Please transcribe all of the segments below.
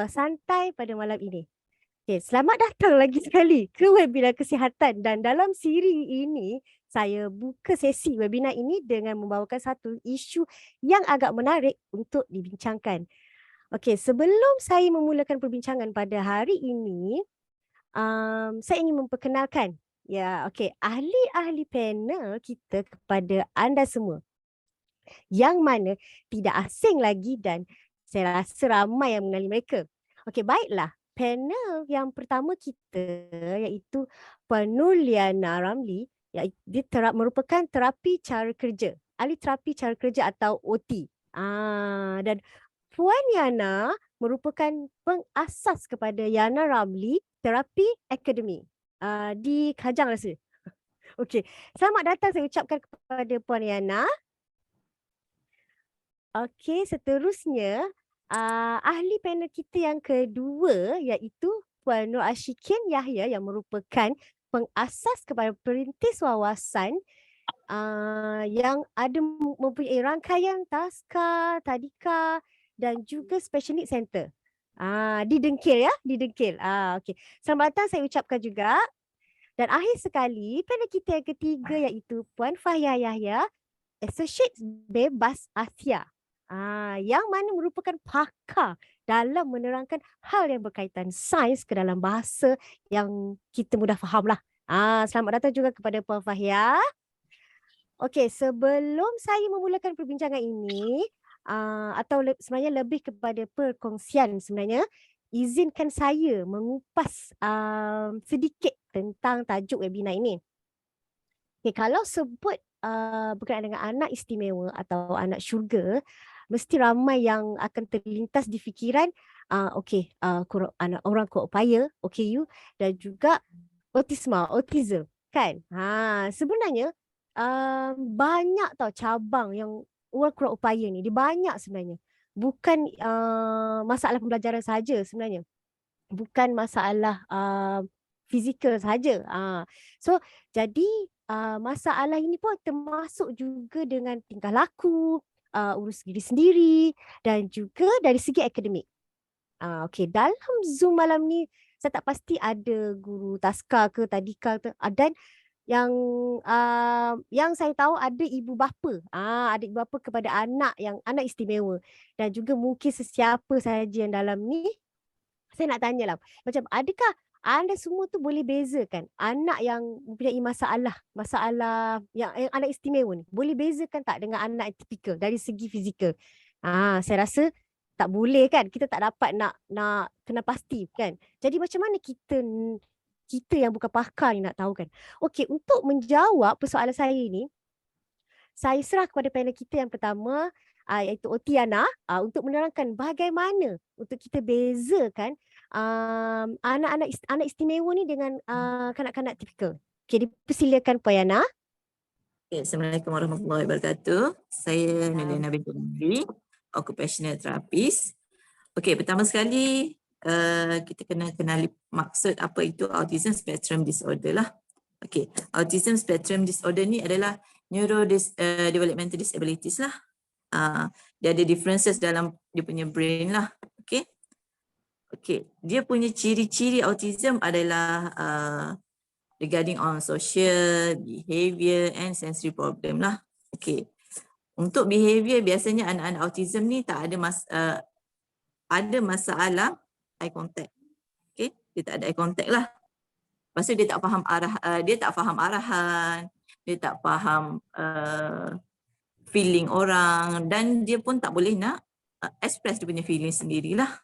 santai pada malam ini. Okay, selamat datang lagi sekali ke webinar kesihatan, dan dalam siri ini saya buka sesi webinar ini dengan membawakan satu isu yang agak menarik untuk dibincangkan. Okey, sebelum saya memulakan perbincangan pada hari ini, saya ingin memperkenalkan ahli-ahli panel kita kepada anda semua, yang mana tidak asing lagi dan saya rasa ramai yang mengenali mereka. Okey, baiklah. Panel yang pertama kita iaitu Puan Nurliana Ramli, dia merupakan terapi cara kerja, ahli terapi cara kerja atau OT. Dan Puan Yana merupakan pengasas kepada Yana Ramli Terapi Academy di Kajang rasa. Okey, selamat datang saya ucapkan kepada Puan Yana. Okey, seterusnya ahli panel kita yang kedua iaitu Puan Nur Ashikin Yahya yang merupakan pengasas kepada perintis wawasan yang ada mempunyai rangkaian taska, tadika dan juga special need center. Di Dengkil ya, di Dengkil. Okey. Selamat datang saya ucapkan juga. Dan akhir sekali, panel kita yang ketiga iaitu Puan Fahia Yahya, Associate Bebas Asia. Yang mana merupakan pakar dalam menerangkan hal yang berkaitan sains ke dalam bahasa yang kita mudah faham lah. Selamat datang juga kepada Puan Fahia. Okey, sebelum saya memulakan perbincangan ini, sebenarnya lebih kepada perkongsian sebenarnya, izinkan saya mengupas sedikit tentang tajuk webinar ini. Okay, kalau sebut berkenaan dengan anak istimewa atau anak syurga, mesti ramai yang akan terlintas di fikiran, anak orang kurang upaya, OKU, dan juga autism, kan? Sebenarnya banyak tau cabang yang orang kurang upaya ni, dia banyak sebenarnya. Bukan masalah pembelajaran saja sebenarnya. Bukan masalah fizikal saja. So, jadi masalah ini pun termasuk juga dengan tingkah laku, urus diri sendiri dan juga dari segi akademik. Okey, dalam Zoom malam ni saya tak pasti ada guru taska ke tadika ke, dan yang saya tahu ada ibu bapa. Ada ibu bapa kepada anak istimewa, dan juga mungkin sesiapa sahaja yang dalam ni, saya nak tanyalah, macam adakah anda semua tu boleh bezakan anak yang mempunyai masalah yang anak istimewa ni, boleh bezakan tak dengan anak yang tipikal dari segi fizikal? Saya rasa tak boleh kan, kita tak dapat nak kena pasti kan. Jadi macam mana kita yang bukan pakar ni nak tahu kan. Okey, untuk menjawab persoalan saya ini, saya serah kepada panel kita yang pertama, iaitu Otiana, untuk menerangkan bagaimana untuk kita bezakan anak istimewa ni dengan kanak-kanak tipikal. Okey, dipersilakan Puan Yana. Okay, Assalamualaikum warahmatullahi wabarakatuh. Saya Nurliana binti Ramli, occupational therapist. Okey, pertama sekali kita kena kenali maksud apa itu autism spectrum disorder lah. Okey, autism spectrum disorder ni adalah developmental disabilities lah. Dia ada differences dalam dia punya brain lah. Okey. Okey, dia punya ciri-ciri autism adalah regarding on social, behavior and sensory problem lah. Okay. Untuk behavior biasanya anak-anak autism ni tak ada ada masalah eye contact. Okay. Dia tak ada eye contact lah. Lepas tu dia tak faham dia tak faham arahan, dia tak faham feeling orang, dan dia pun tak boleh nak express dia punya feeling sendirilah.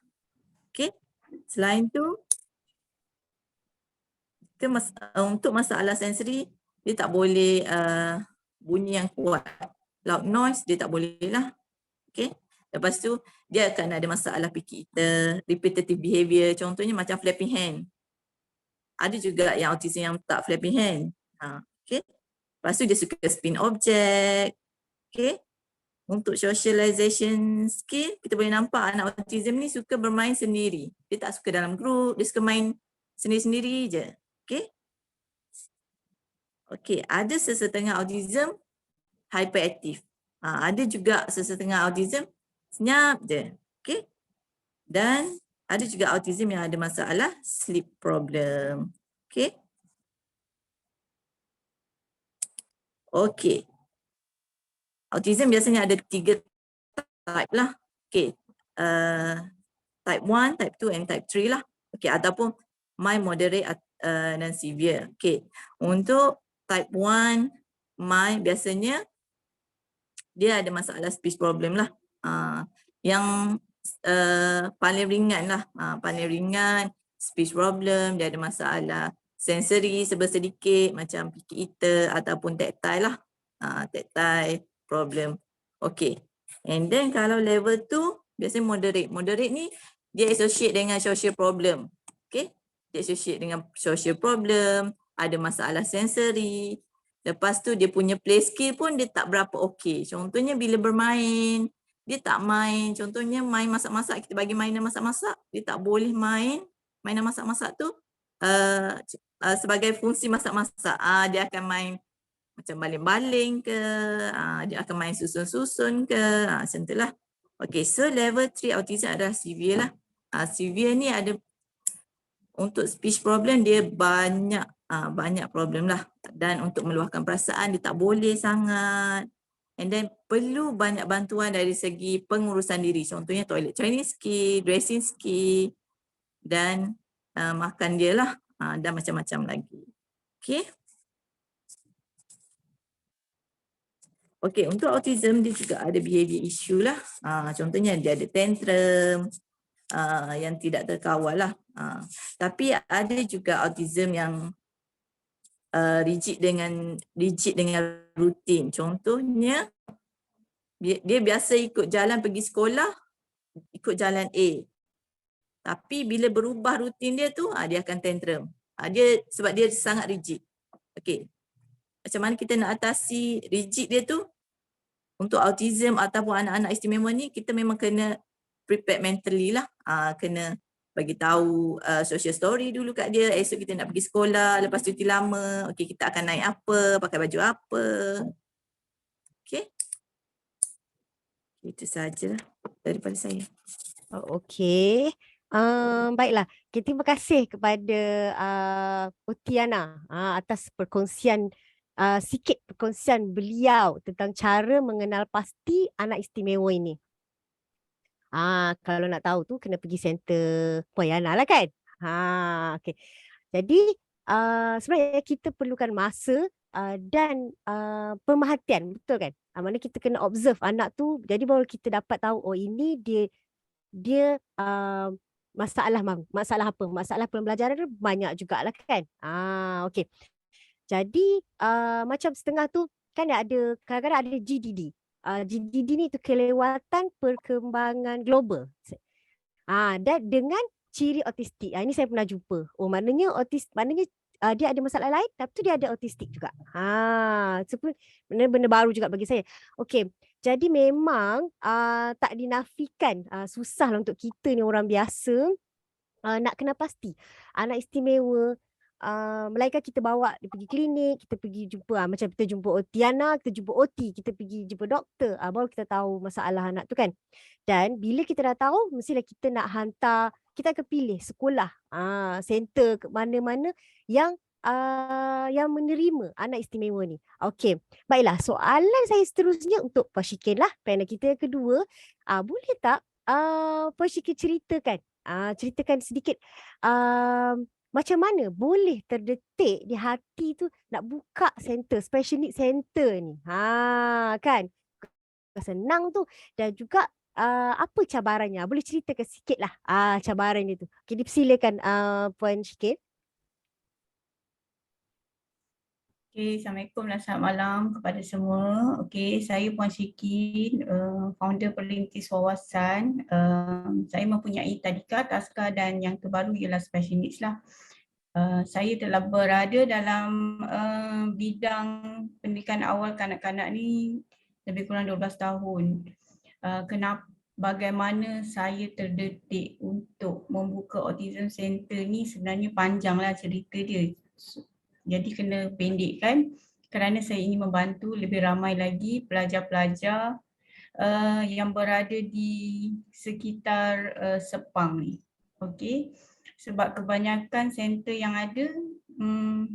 Okay. Selain tu, untuk masalah sensory, dia tak boleh bunyi yang kuat. Loud noise, dia tak boleh lah. Okay. Lepas tu, dia akan ada masalah fikir kita, repetitive behavior. Contohnya macam flapping hand. Ada juga yang autism yang tak flapping hand. Okay. Lepas tu, dia suka spin object. Okay. Untuk socialization skill, kita boleh nampak anak autism ni suka bermain sendiri. Dia tak suka dalam group, dia suka main sendiri-sendiri je. Okay. Okay, ada sesetengah autism hyperaktif. Ada juga sesetengah autism senyap je. Okay. Dan ada juga autism yang ada masalah sleep problem. Okay. Okay. Autism biasanya ada 3 type lah. Okay. Type 1, type 2 and type 3 lah. Okay. Ataupun mild, moderate dan severe. Okay. Untuk type 1, mild biasanya dia ada masalah speech problem lah. Yang paling ringan lah. Paling ringan, speech problem, dia ada masalah sensory sedikit macam pikir eater ataupun tactile lah. Tactile problem. Okay. And then kalau level 2, biasanya moderate. Moderate ni dia associate dengan social problem. Okay. Dia associate dengan social problem, ada masalah sensory. Lepas tu dia punya play skill pun dia tak berapa okey. Contohnya bila bermain, dia tak main. Contohnya main masak-masak, kita bagi mainan masak-masak, dia tak boleh main mainan masak-masak tu sebagai fungsi masak-masak. Dia akan main macam baling-baling ke, dia akan main susun-susun ke, macam tu lah. Okay, so level 3 autism adalah severe lah. Severe ni ada untuk speech problem dia banyak problem lah, dan untuk meluahkan perasaan dia tak boleh sangat, and then perlu banyak bantuan dari segi pengurusan diri, contohnya toilet training skill, dressing skill dan makan dia lah, dan macam-macam lagi. Okay. Okay, untuk autism dia juga ada behavior issue lah, contohnya dia ada tantrum yang tidak terkawal lah. Tapi ada juga autism yang rigid dengan rutin. Contohnya dia biasa ikut jalan pergi sekolah, ikut jalan A. Tapi bila berubah rutin dia tu, dia akan tantrum. Sebab dia sangat rigid. Okey. Macam mana kita nak atasi rigid dia tu? Untuk autism ataupun anak-anak istimewa ni, kita memang kena prepare mentally lah. Kena bagi tahu social story dulu kat dia, esok kita nak pergi sekolah, lepas cuti lama, okey kita akan naik apa, pakai baju apa. Okey. Itu sahaja daripada saya. Okey. Baiklah. Okay, terima kasih kepada Utiana atas perkongsian sikit perkongsian beliau tentang cara mengenal pasti anak istimewa ini. Kalau nak tahu tu kena pergi center Puan Yana lah kan. Okey. Jadi sebenarnya kita perlukan masa dan pemerhatian, betul kan? Mana kita kena observe anak tu, jadi baru kita dapat tahu oh ini dia masalah apa? Masalah pembelajaran tu banyak jugalah kan. Okey. Jadi macam setengah tu kan ada kadang-kadang ada GDD. GDD ni tu kelewatan perkembangan global. Dan dengan ciri autistik. Ini saya pernah jumpa. Oh maknanya dia ada masalah lain tapi tu dia ada autistik juga. Itu pun benda-benda baru juga bagi saya. Okey. Jadi memang tak dinafikan susah lah untuk kita ni orang biasa nak kena pasti anak istimewa. Melainkan kita bawa dia pergi klinik, kita pergi jumpa macam kita jumpa Otiana, kita jumpa OT, kita pergi jumpa doktor, baru kita tahu masalah anak tu kan. Dan bila kita dah tahu, mestilah kita nak hantar, kita akan pilih sekolah, center ke mana-mana yang menerima anak istimewa ni. Okey, baiklah soalan saya seterusnya untuk Puan Shikin lah, panel kita yang kedua. Boleh tak Puan Shikin ceritakan sedikit macam mana boleh terdetik di hati tu nak buka center, special need center ni. Kan? Senang tu. Dan juga apa cabarannya? Boleh ceritakan sikit lah cabaran dia tu. Okay, dipersilakan Puan Shikin. Okay, Assalamualaikum dan selamat malam kepada semua. Okay, saya Puan Shikin, founder Perintis Wawasan. Saya mempunyai tadika, taska dan yang terbaru ialah special needs lah. Saya telah berada dalam bidang pendidikan awal kanak-kanak ni lebih kurang 12 tahun. Bagaimana saya terdetik untuk membuka Autism Center ni sebenarnya panjanglah cerita dia. Jadi kena pendekkan kerana saya ingin membantu lebih ramai lagi pelajar-pelajar yang berada di sekitar Sepang ni. Okey. Sebab kebanyakan center yang ada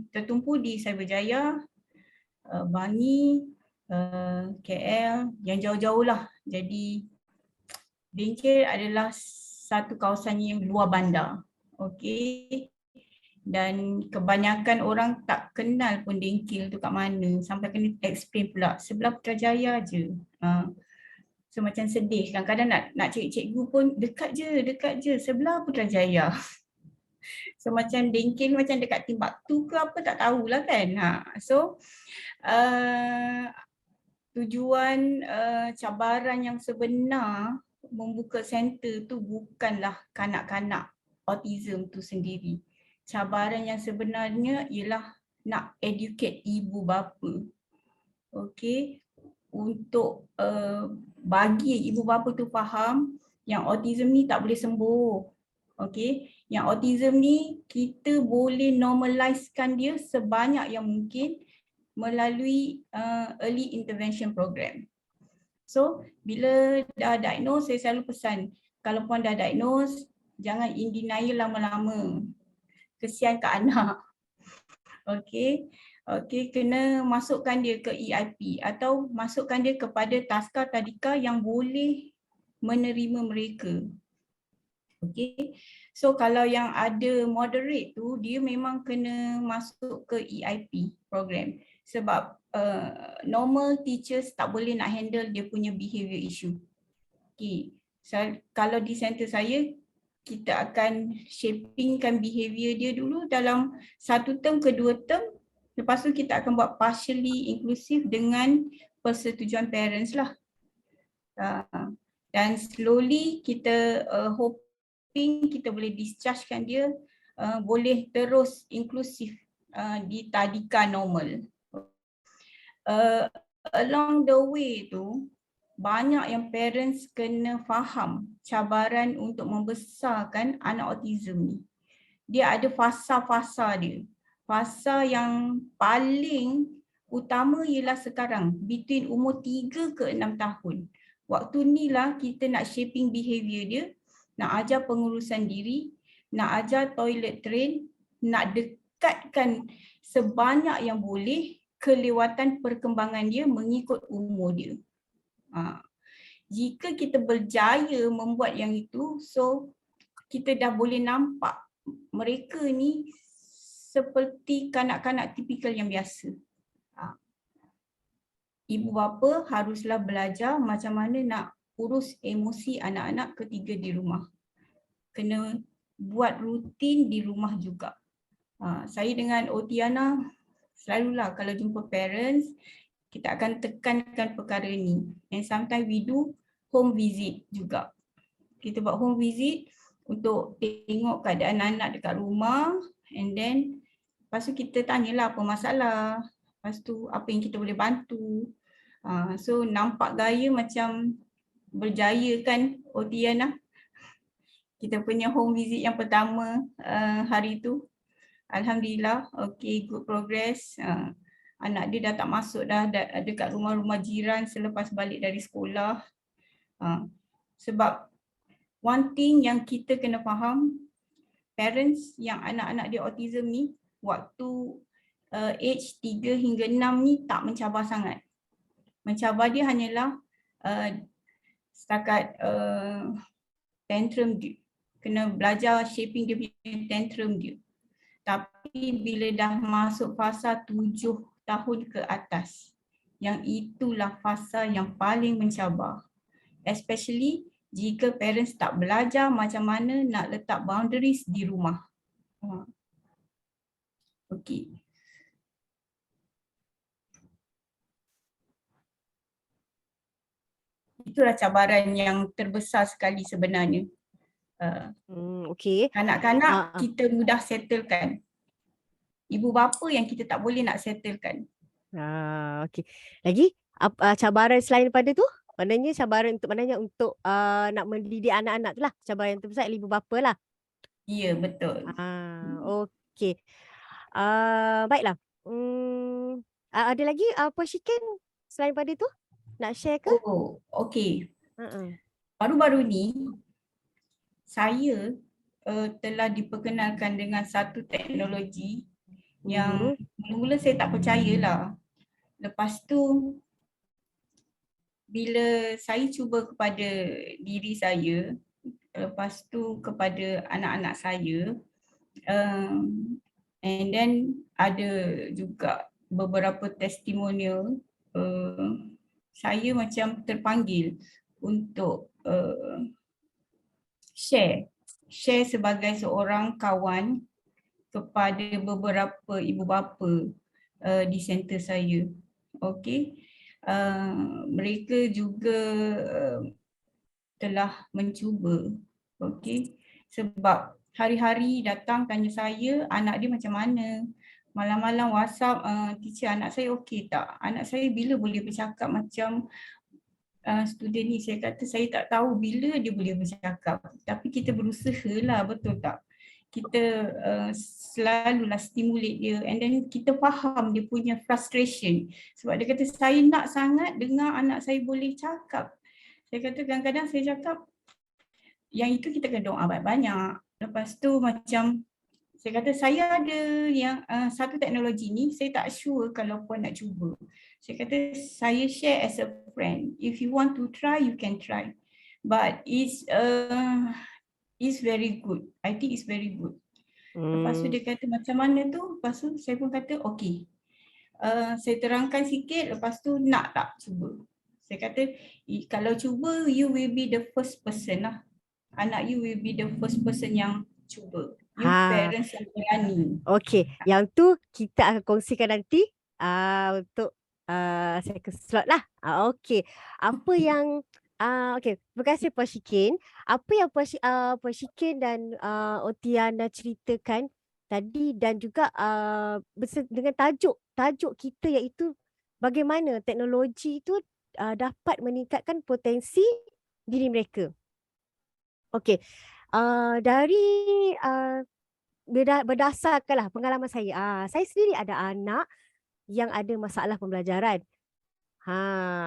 tertumpu di Cyberjaya, Bangi, KL, yang jauh-jauh lah. Jadi Bengkel adalah satu kawasan yang luar bandar. Okey. Dan kebanyakan orang tak kenal pun Dengkil tu kat mana, sampai kena explain pula sebelah Putrajaya je. So macam sedih, kadang-kadang nak cari cikgu pun dekat je sebelah Putrajaya. So macam Dengkil macam dekat Timbuktu ke apa tak tahulah kan. So tujuan cabaran yang sebenar membuka center tu bukanlah kanak-kanak autism tu sendiri. Cabaran yang sebenarnya ialah nak educate ibu bapa. Okey, untuk bagi ibu bapa tu faham yang autism ni tak boleh sembuh. Okey, yang autism ni kita boleh normalizekan dia sebanyak yang mungkin melalui early intervention program. So, bila dah diagnose, saya selalu pesan, kalau puan dah diagnose, jangan in denial lama-lama. Kesian kat anak. Okey. Okey, kena masukkan dia ke EIP atau masukkan dia kepada taska tadika yang boleh menerima mereka. Okey. So kalau yang ada moderate tu, dia memang kena masuk ke EIP program. Sebab normal teachers tak boleh nak handle dia punya behavior issue. Okay. So, kalau di center saya, kita akan shapingkan behavior dia dulu dalam 1 term ke 2 term. Lepas tu kita akan buat partially inclusive dengan persetujuan parents lah. Dan slowly kita hoping kita boleh dischargekan dia boleh terus inklusif di tadika normal. Along the way tu, banyak yang parents kena faham cabaran untuk membesarkan anak autism ni. Dia ada fasa-fasa dia. Fasa yang paling utama ialah sekarang, between umur 3 ke 6 tahun. Waktu ni lah kita nak shaping behavior dia, nak ajar pengurusan diri, nak ajar toilet train, nak dekatkan sebanyak yang boleh kelewatan perkembangan dia mengikut umur dia. Jika kita berjaya membuat yang itu, so kita dah boleh nampak mereka ni seperti kanak-kanak tipikal yang biasa. Ibu bapa haruslah belajar macam mana nak urus emosi anak-anak ketiga di rumah. Kena buat rutin di rumah juga. Saya dengan Otiana selalulah kalau jumpa parents, kita akan tekankan perkara ni. And sometimes we do home visit juga. Kita buat home visit untuk tengok keadaan anak dekat rumah, and then lepas tu kita tanyalah apa masalah, lepas tu apa yang kita boleh bantu. So nampak gaya macam berjaya kan Otiana? Kita punya home visit yang pertama hari tu. Alhamdulillah, okay, good progress. Anak dia dah tak masuk dah dekat rumah-rumah jiran selepas balik dari sekolah. Sebab one thing yang kita kena faham, parents yang anak-anak dia autism ni waktu age 3 hingga 6 ni tak mencabar sangat. Mencabar dia hanyalah setakat tantrum dia. Kena belajar shaping dia punya tantrum dia. Tapi bila dah masuk fasa 7 tahun ke atas, yang itulah fasa yang paling mencabar. Especially jika parents tak belajar macam mana nak letak boundaries di rumah. Okey. Itulah cabaran yang terbesar sekali sebenarnya. Okey. Kanak-kanak kita mudah settlekan. Ibu bapa yang kita tak boleh nak settlekan. Okey. Lagi cabaran selain daripada tu? Maknanya cabaran untuk nak mendidik anak-anak tu lah. Cabaran yang terbesar ibu bapa lah. Ya, betul. Okey. Baiklah. Ada lagi Puan Syikin selain daripada tu? Nak share ke? Oh, okey. Baru-baru ni saya telah diperkenalkan dengan satu teknologi yang mula-mula saya tak percayalah. Lepas tu bila saya cuba kepada diri saya, lepas tu kepada anak-anak saya, and then ada juga beberapa testimonial, saya macam terpanggil untuk share sebagai seorang kawan kepada beberapa ibu bapa di center saya. Okey. Mereka juga telah mencuba. Okey. Sebab hari-hari datang tanya saya anak dia macam mana. Malam-malam WhatsApp, teacher anak saya okey tak? Anak saya bila boleh bercakap macam student ni. Saya kata saya tak tahu bila dia boleh bercakap. Tapi kita berusaha lah, betul tak? Kita selalulah stimulate dia and then kita faham dia punya frustration. Sebab dia kata saya nak sangat dengar anak saya boleh cakap. Saya kata kadang-kadang saya cakap yang itu kita kena doa banyak-banyak. Lepas tu macam saya kata saya ada yang satu teknologi ni saya tak sure kalau puan nak cuba. Saya kata saya share as a friend. If you want to try, you can try. But it's very good. I think it's very good. Lepas tu dia kata macam mana tu? Lepas tu saya pun kata okey. Saya terangkan sikit, lepas tu nak tak cuba? Saya kata kalau cuba you will be the first person lah. Anak you will be the first person yang cuba. You parents yang berani. Okey, yang tu kita akan kongsikan nanti untuk second slot lah. Okey, apa yang okey, terima kasih Puan Shikin. Apa yang Puan Shikin dan Otiana ceritakan tadi dan juga dengan tajuk kita iaitu bagaimana teknologi itu dapat meningkatkan potensi diri mereka. Okey, dari berdasarkanlah pengalaman saya. Saya sendiri ada anak yang ada masalah pembelajaran.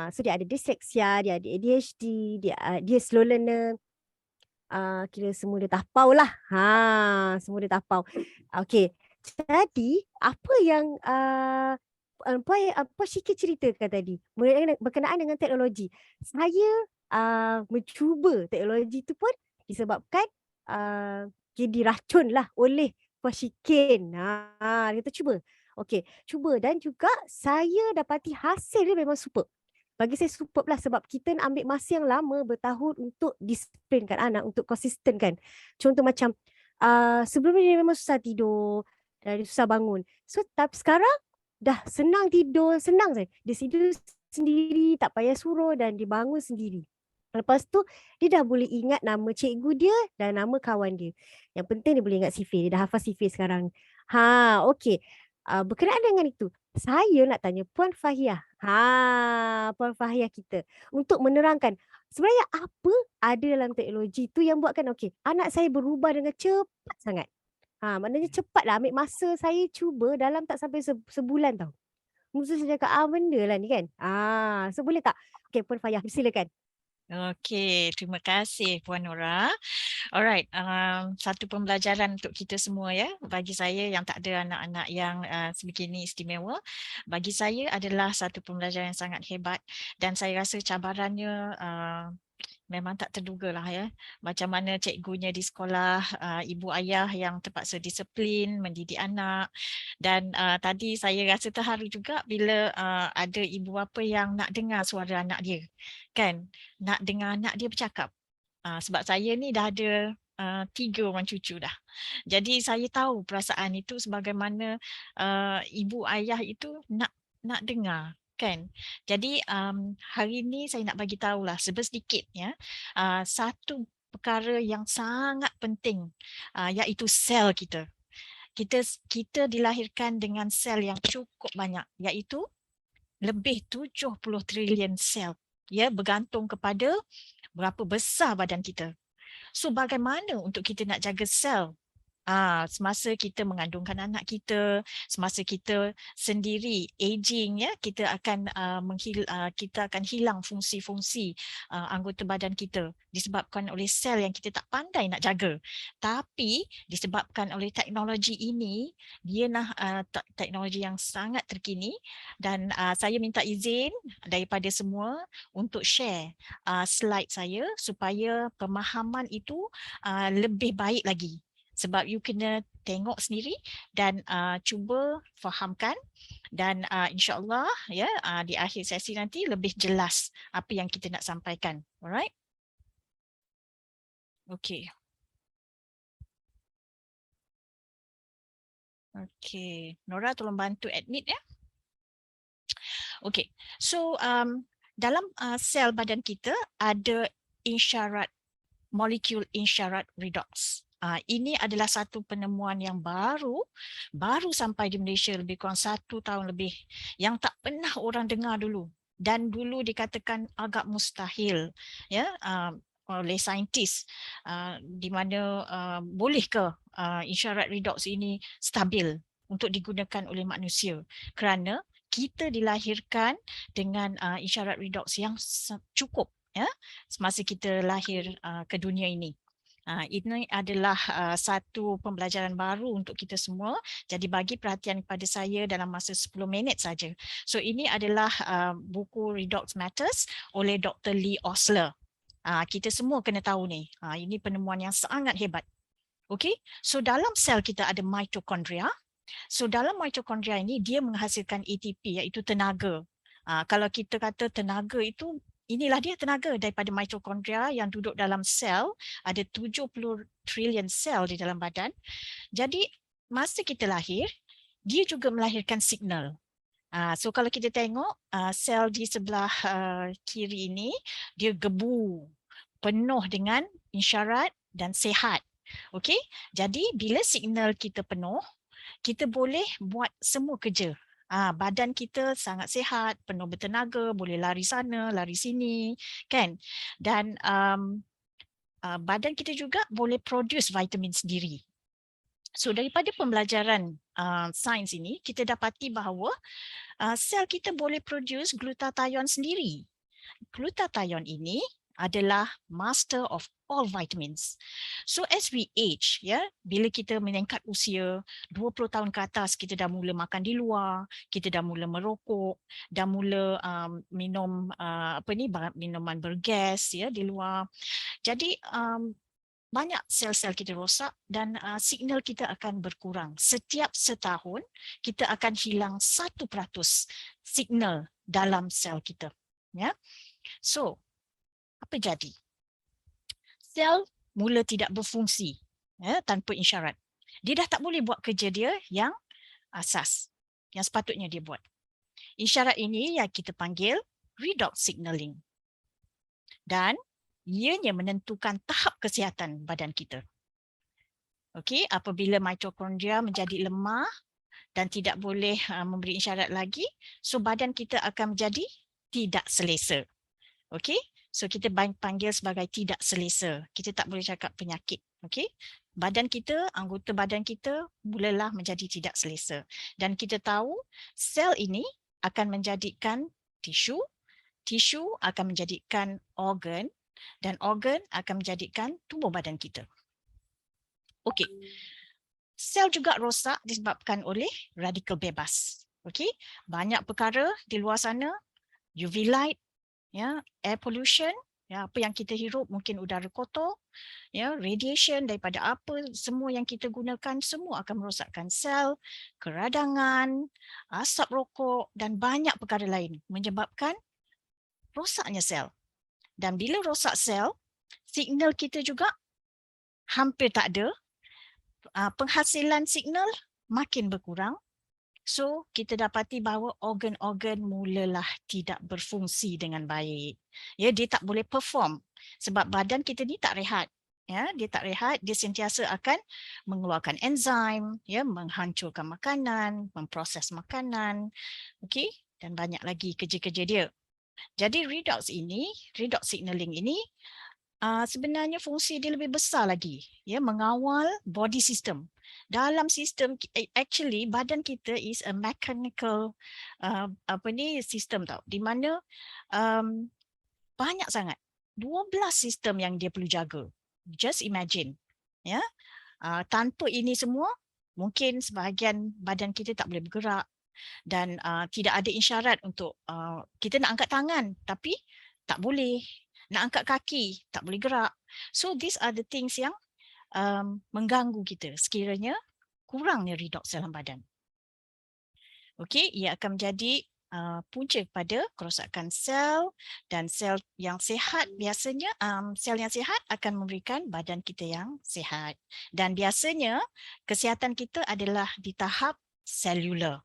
So dia ada disleksia, dia ada ADHD, dia slow learner. Kira semua dia tapau lah. Semua dia tapau. Okey. Jadi apa yang apa Syikir ceritakan tadi berkenaan dengan teknologi. Saya mencuba teknologi tu pun disebabkan dia diracun lah oleh Puan Shikin. Kita cuba. Okey, cuba dan juga saya dapati hasil dia memang superb. Bagi saya superb lah sebab kita nak ambil masa yang lama bertahun untuk disiplinkan anak, untuk konsisten kan. Contoh macam sebelum ni dia memang susah tidur, dan dia susah bangun. So sekarang dah senang tidur, senang saja. Dia tidur sendiri, tak payah suruh dan dia bangun sendiri. Lepas tu dia dah boleh ingat nama cikgu dia dan nama kawan dia. Yang penting dia boleh ingat sifir. Dia dah hafal sifir sekarang. Okey. Berkenaan dengan itu, saya nak tanya Puan Fahiyah. Puan Fahiyah kita untuk menerangkan sebenarnya apa ada dalam teknologi tu yang buatkan okey, anak saya berubah dengan cepat sangat. Maknanya cepatlah, ambil masa saya cuba dalam tak sampai sebulan tau. Mesti saya cakap benda lah ni kan. So boleh tak? Okey, Puan Fahiyah silakan. Okey, terima kasih Puan Nora. Alright, satu pembelajaran untuk kita semua ya. Bagi saya yang tak ada anak-anak yang sebegini istimewa, bagi saya adalah satu pembelajaran yang sangat hebat dan saya rasa cabarannya memang tak terduga lah ya. Macam mana cikgunya di sekolah, ibu ayah yang terpaksa disiplin, mendidik anak. Dan tadi saya rasa terharu juga bila ada ibu bapa yang nak dengar suara anak dia. Kan? Nak dengar anak dia bercakap. Sebab saya ni dah ada 3 orang cucu dah. Jadi saya tahu perasaan itu sebagaimana ibu ayah itu nak dengar. Kan? Jadi hari ini saya nak bagi tahulah sedikit ya. Satu perkara yang sangat penting iaitu sel kita. Kita dilahirkan dengan sel yang cukup banyak iaitu lebih 70 trilion sel. Ya, bergantung kepada berapa besar badan kita. So bagaimana untuk kita nak jaga sel semasa kita mengandungkan anak kita, semasa kita sendiri aging, ya, kita akan kita akan hilang fungsi-fungsi anggota badan kita disebabkan oleh sel yang kita tak pandai nak jaga. Tapi disebabkan oleh teknologi ini, dia teknologi yang sangat terkini, dan saya minta izin daripada semua untuk share slide saya supaya pemahaman itu lebih baik lagi. Sebab you kena tengok sendiri dan cuba fahamkan, dan insyaAllah ya, di akhir sesi nanti lebih jelas apa yang kita nak sampaikan. Alright? Okay. Okay. Nora tolong bantu admit ya. Okay. So dalam sel badan kita ada insyarat, molekul insyarat redox. Ini adalah satu penemuan yang baru sampai di Malaysia, lebih kurang 1 tahun lebih, yang tak pernah orang dengar dulu, dan dulu dikatakan agak mustahil ya oleh saintis, di mana boleh ke insyarat redox ini stabil untuk digunakan oleh manusia, kerana kita dilahirkan dengan insyarat redox yang cukup ya semasa kita lahir ke dunia ini. Ini adalah satu pembelajaran baru untuk kita semua. Jadi bagi perhatian kepada saya dalam masa 10 minit saja. So ini adalah buku Redox Matters oleh Dr. Lee Osler. Kita semua kena tahu ni. Ini penemuan yang sangat hebat. Okay, so dalam sel kita ada mitokondria. So dalam mitokondria ini dia menghasilkan ATP, iaitu tenaga. Kalau kita kata tenaga itu, inilah dia tenaga daripada mitokondria yang duduk dalam sel. Ada 70 trilion sel di dalam badan. Jadi masa kita lahir, dia juga melahirkan signal. So kalau kita tengok sel di sebelah kiri ini, dia gebu, penuh dengan isyarat dan sihat. Okey, jadi bila signal kita penuh, kita boleh buat semua kerja. Badan kita sangat sihat, penuh bertenaga, boleh lari sana, lari sini, kan? Dan badan kita juga boleh produce vitamin sendiri. So daripada pembelajaran sains ini, kita dapati bahawa sel kita boleh produce glutathione sendiri. Glutathione ini adalah master of all vitamins. So as we age, ya, bila kita meningkat usia 20 tahun ke atas, kita dah mula makan di luar, kita dah mula merokok, dah mula minum minuman bergas ya di luar. Jadi banyak sel-sel kita rosak dan signal kita akan berkurang. Setiap setahun kita akan hilang 1% signal dalam sel kita. Ya. So apa jadi? Sel mula tidak berfungsi ya, tanpa isyarat. Dia dah tak boleh buat kerja dia yang asas, yang sepatutnya dia buat. Isyarat ini yang kita panggil redox signaling. Dan ianya menentukan tahap kesihatan badan kita. Okey, apabila mitokondria menjadi lemah dan tidak boleh memberi isyarat lagi, so badan kita akan menjadi tidak selesa. Okey, so kita panggil sebagai tidak selesa. Kita tak boleh cakap penyakit. Okey, badan kita, anggota badan kita mulalah menjadi tidak selesa. Dan kita tahu sel ini akan menjadikan tisu, tisu akan menjadikan organ, dan organ akan menjadikan tubuh badan kita. Okey, sel juga rosak disebabkan oleh radikal bebas. Okey, banyak perkara di luar sana, UV light, ya, air pollution, ya, apa yang kita hirup, mungkin udara kotor, ya, radiation daripada apa semua yang kita gunakan, semua akan merosakkan sel, keradangan, asap rokok dan banyak perkara lain menyebabkan rosaknya sel. Dan bila rosak sel, signal kita juga hampir tak ada, penghasilan signal makin berkurang. So, kita dapati bahawa organ-organ mulalah tidak berfungsi dengan baik. Ya, dia tak boleh perform sebab badan kita ni tak rehat. Ya, dia tak rehat, dia sentiasa akan mengeluarkan enzim, ya, menghancurkan makanan, memproses makanan, okey, dan banyak lagi kerja-kerja dia. Jadi redox signaling ini sebenarnya fungsi dia lebih besar lagi, ya, mengawal body system. Dalam sistem actually badan kita is a mechanical sistem tau, di mana banyak sangat 12 sistem yang dia perlu jaga. Just imagine, ya. Tanpa ini semua mungkin sebahagian badan kita tak boleh bergerak dan tidak ada isyarat untuk kita nak angkat tangan tapi tak boleh, nak angkat kaki tak boleh gerak. So these are the things yang mengganggu kita sekiranya kurangnya redox dalam badan. Okey, ia akan menjadi punca kepada kerosakan sel, dan sel yang sihat biasanya sel yang sihat akan memberikan badan kita yang sihat, dan biasanya kesihatan kita adalah di tahap selular.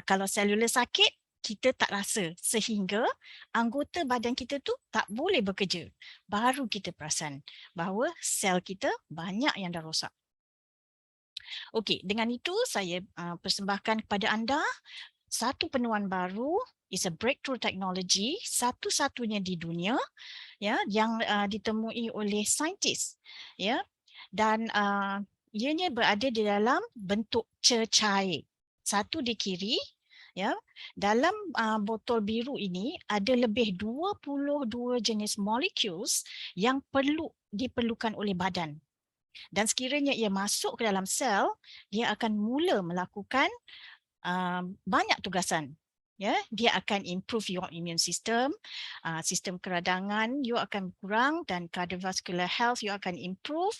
Kalau selular sakit kita tak rasa sehingga anggota badan kita tu tak boleh bekerja, baru kita perasan bahawa sel kita banyak yang dah rosak. Okey, dengan itu saya persembahkan kepada anda satu penemuan baru, is a breakthrough technology, satu-satunya di dunia, ya, yang ditemui oleh saintis, ya, dan ianya berada di dalam bentuk cecair. Satu di kiri, ya, dalam botol biru ini ada lebih 22 jenis molecules yang diperlukan oleh badan. Dan sekiranya ia masuk ke dalam sel, dia akan mula melakukan banyak tugasan. Ya, dia akan improve your immune system, sistem keradangan you akan kurang, dan cardiovascular health you akan improve,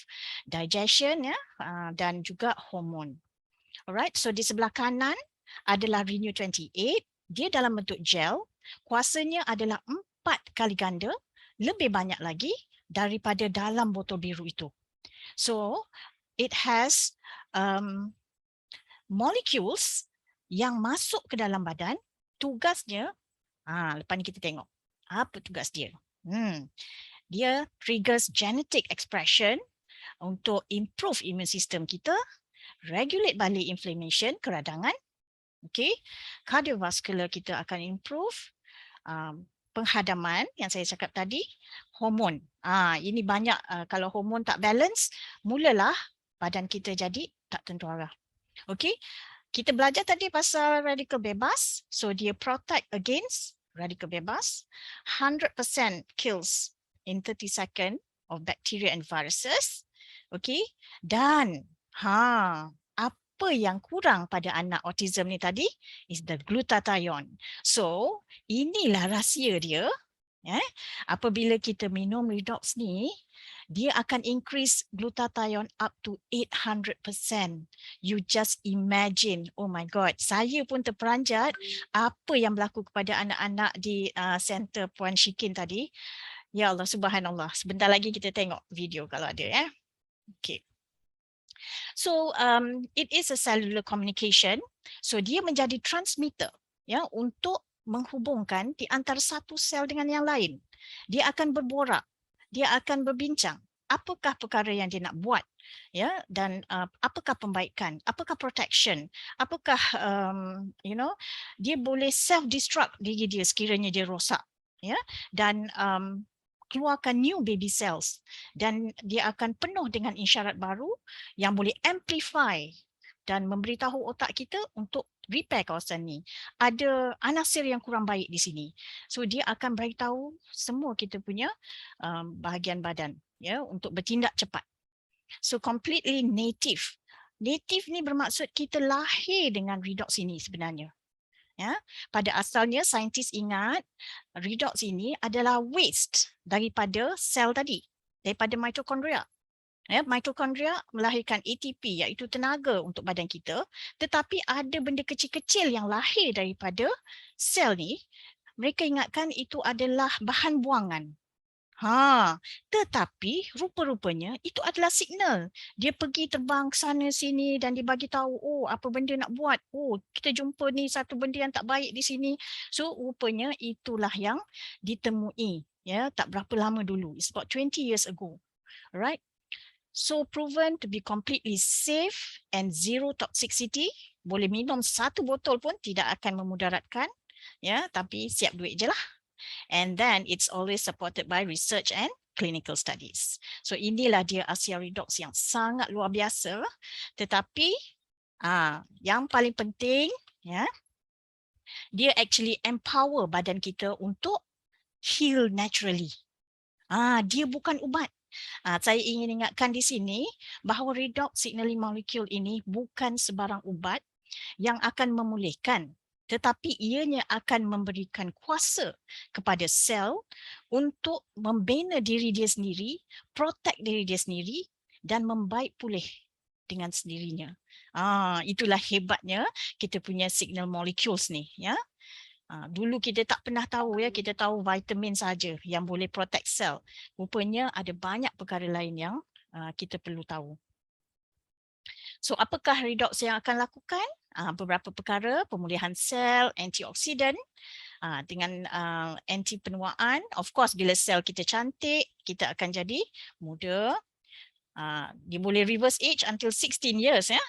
digestion, ya, dan juga hormon. Alright, so di sebelah kanan adalah Renew 28, dia dalam bentuk gel, kuasanya adalah 4 kali ganda, lebih banyak lagi daripada dalam botol biru itu. So it has molecules yang masuk ke dalam badan, tugasnya, lepas ni kita tengok apa tugas dia. Dia triggers genetic expression untuk improve immune system kita, regulate balik inflammation, keradangan, okay. Cardiovascular kita akan improve, penghadaman yang saya cakap tadi, hormon. Ini banyak, kalau hormon tak balance, mulalah badan kita jadi tak tentu arah. Okay. Kita belajar tadi pasal radikal bebas. So dia protect against radikal bebas. 100% kills in 30 seconds of bacteria and viruses. Okay. Dan apa yang kurang pada anak autism ni tadi is the glutathione. So inilah rahsia dia. Apabila kita minum redox ni, dia akan increase glutathione up to 800%. You just imagine, oh my God, saya pun terperanjat apa yang berlaku kepada anak-anak di center Puan Shikin tadi. Ya Allah, subhanallah. Sebentar lagi kita tengok video kalau ada, ya. Okay. So it is a cellular communication. So dia menjadi transmitter, ya, untuk menghubungkan di antara satu sel dengan yang lain. Dia akan berborak, dia akan berbincang apakah perkara yang dia nak buat, ya, dan apakah pembaikan, apakah protection, apakah dia boleh self destruct diri dia sekiranya dia rosak, ya, dan keluarkan new baby cells, dan dia akan penuh dengan isyarat baru yang boleh amplify dan memberitahu otak kita untuk repair kawasan ni. Ada anasir yang kurang baik di sini. So dia akan beritahu semua kita punya bahagian badan, ya, untuk bertindak cepat. So completely native. Native ni bermaksud kita lahir dengan redox ini sebenarnya. Ya, pada asalnya saintis ingat redox ini adalah waste daripada sel tadi, daripada mitokondria. Ya, mitokondria melahirkan ATP, iaitu tenaga untuk badan kita, tetapi ada benda kecil-kecil yang lahir daripada sel ni, mereka ingatkan itu adalah bahan buangan. Tetapi rupa-rupanya itu adalah signal. Dia pergi terbang ke sana sini dan dia bagi tahu, oh apa benda nak buat. Oh, kita jumpa ni satu benda yang tak baik di sini. So rupanya itulah yang ditemui, ya, tak berapa lama dulu. It's about 20 years ago. Alright. So proven to be completely safe and zero toxicity. Boleh minum satu botol pun tidak akan memudaratkan, ya, tapi siap duit je lah. And then it's always supported by research and clinical studies. So inilah dia Asia Redox yang sangat luar biasa, tetapi yang paling penting ya, dia actually empower badan kita untuk heal naturally. Dia bukan ubat. Saya ingin ingatkan di sini bahawa redox signaling molecule ini bukan sebarang ubat yang akan memulihkan, tetapi ianya akan memberikan kuasa kepada sel untuk membina diri dia sendiri, protect diri dia sendiri dan membaik pulih dengan sendirinya. Itulah hebatnya kita punya signal molecules ni, ya. Dulu kita tak pernah tahu ya, kita tahu vitamin saja yang boleh protect sel. Rupanya ada banyak perkara lain yang kita perlu tahu. So apakah redox yang akan lakukan? Beberapa perkara, pemulihan sel, antioksidan, dengan anti penuaan. Of course bila sel kita cantik, kita akan jadi muda. Dia boleh reverse age until 16 years ya.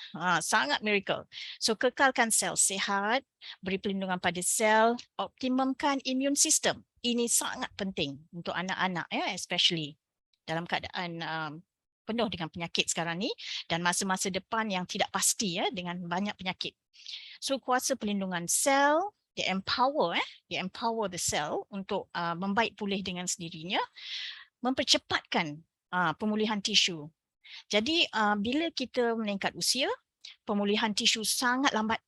Sangat miracle. So kekalkan sel sihat, beri perlindungan pada sel, optimumkan immune system. Ini sangat penting untuk anak-anak ya, especially dalam keadaan penuh dengan penyakit sekarang ni dan masa-masa depan yang tidak pasti ya, dengan banyak penyakit. So kuasa perlindungan sel, dia empower the cell untuk membaik pulih dengan sendirinya, mempercepatkan pemulihan tisu. Jadi bila kita meningkat usia, pemulihan tisu sangat lambat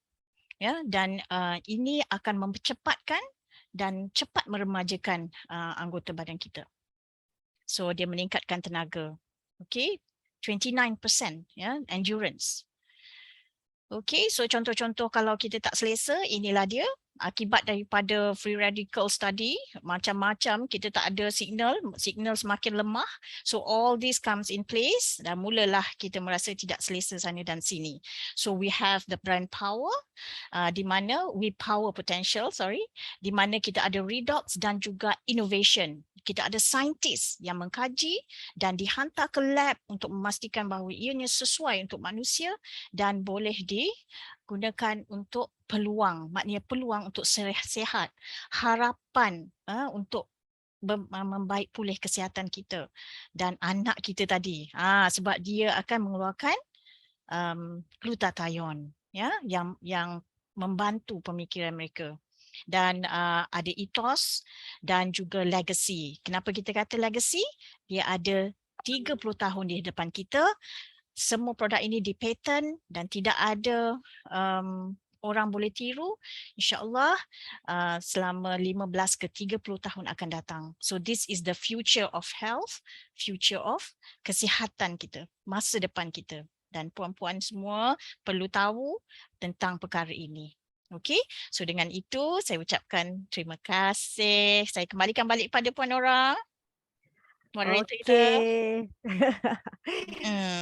ya, dan ini akan mempercepatkan dan cepat meremajakan anggota badan kita. So dia meningkatkan tenaga. Okay, 29% ya, endurance. Okay, so contoh-contoh kalau kita tak selesa, inilah dia. Akibat daripada free radical study, macam-macam kita tak ada signal semakin lemah. So all this comes in place dan mulalah kita merasa tidak selesa sana dan sini. So we have the brain power, di mana di mana kita ada redox dan juga innovation. Kita ada saintis yang mengkaji dan dihantar ke lab untuk memastikan bahawa ianya sesuai untuk manusia dan boleh digunakan untuk peluang, maknanya peluang untuk sihat, harapan untuk membaik pulih kesihatan kita dan anak kita tadi. Sebab dia akan mengeluarkan glutathione ya, yang membantu pemikiran mereka. Dan ada ethos dan juga legacy. Kenapa kita kata legacy? Dia ada 30 tahun di depan kita. Semua produk ini dipatent dan tidak ada orang boleh tiru. InsyaAllah selama 15 ke 30 tahun akan datang. So this is the future of health, future of kesihatan kita, masa depan kita. Dan puan-puan semua perlu tahu tentang perkara ini. Okey, so dengan itu saya ucapkan terima kasih. Saya kembalikan balik pada Puan Nora. Moderator kita.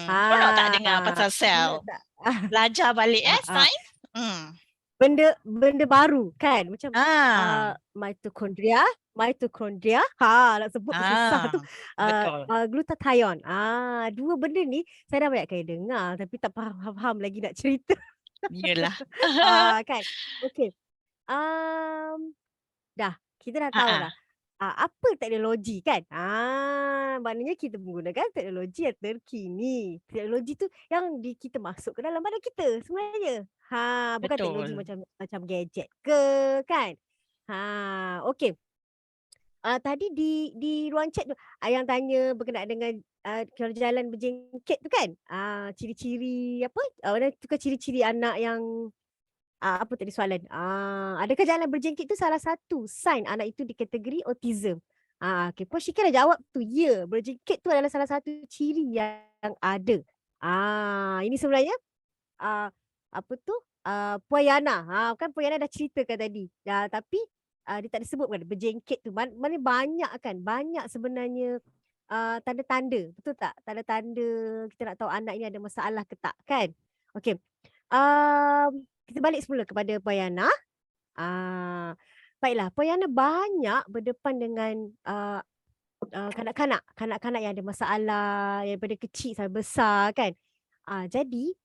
Puan Nora tak dengar pasal sel. Belajar balik sains. Benda baru kan, macam mitochondria, nak sebut susah tu. Glutathione. Dua benda ni saya dah banyak kali dengar tapi tak faham lagi nak cerita. Yalah. Kan. Okey. Kita dah tahu dah. Apa teknologi kan? Maknanya kita menggunakan teknologi yang terkini. Teknologi tu yang kita masuk ke dalam badan kita sebenarnya. Bukan teknologi macam gadget ke kan? Okey. Tadi di ruang chat tu yang tanya berkenaan dengan jalan berjengket tu kan? Ciri-ciri apa? Tukar ciri-ciri anak yang apa tadi soalan? Adakah jalan berjengket tu salah satu sign anak itu dikategori autism? Okay. Puan Syikir dah jawab tu. Ya, berjengket tu adalah salah satu ciri yang ada. Ini sebenarnya apa tu? Puan Yana. Kan Puan Yana dah ceritakan tadi. Tapi dia tak disebut kan berjengket tu. Mana banyak kan? Banyak sebenarnya tanda-tanda. Betul tak? Tanda-tanda kita nak tahu anak ini ada masalah ke tak kan? Okey. Kita balik semula kepada Puan Yana. Baiklah, Puan Yana banyak berdepan dengan kanak-kanak yang ada masalah daripada kecil sampai besar kan. Jadi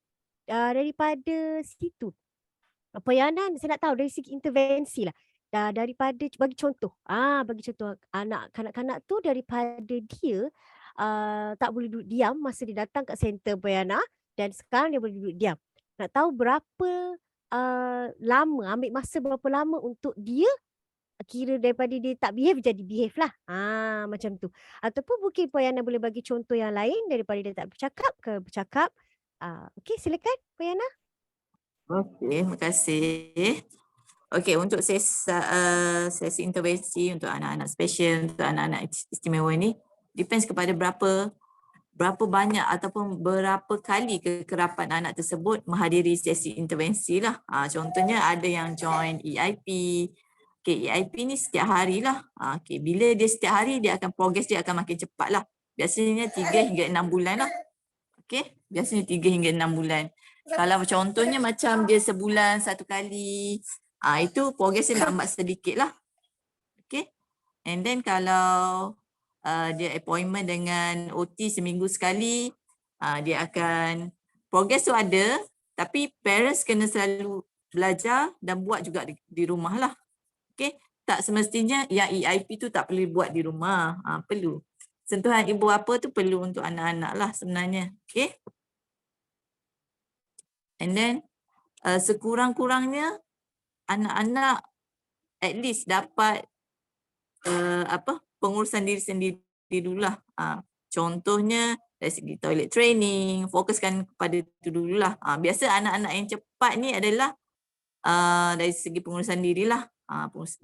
daripada situ Puan Yana, saya nak tahu dari segi intervensi lah. daripada bagi contoh. Bagi contoh kanak-kanak tu daripada dia tak boleh duduk diam masa dia datang kat center Bayana dan sekarang dia boleh duduk diam. Nak tahu berapa lama, ambil masa berapa lama untuk dia kira daripada dia tak behave jadi behave lah. Macam tu. Ataupun mungkin Puan Yana boleh bagi contoh yang lain daripada dia tak bercakap ke bercakap. Okey, silakan Puan Yana. Okey, terima kasih. Okey, untuk sesi intervensi untuk anak-anak special, untuk anak-anak istimewa ni, depends kepada berapa banyak ataupun berapa kali kekerapan anak tersebut menghadiri sesi intervensi lah. Contohnya ada yang join EIP. Okay, EIP ni setiap hari lah. Okay, bila dia setiap hari, dia akan progress dia akan makin cepat lah. Biasanya 3 hingga 6 bulan lah. Okay, biasanya 3 hingga 6 bulan. Kalau contohnya macam dia sebulan 1 kali, itu progress dia lambat sedikit lah. Okay, and then kalau dia appointment dengan OT seminggu sekali, dia akan progress tu ada, tapi parents kena selalu belajar dan buat juga di rumah lah. Okay, tak semestinya yang EIP tu tak perlu buat di rumah, perlu. Sentuhan ibu bapa tu perlu untuk anak-anak lah sebenarnya. Okay, and then sekurang-kurangnya anak-anak at least dapat pengurusan diri sendiri dululah. Contohnya dari segi toilet training, fokuskan kepada itu dululah. Biasa anak-anak yang cepat ni adalah dari segi pengurusan dirilah.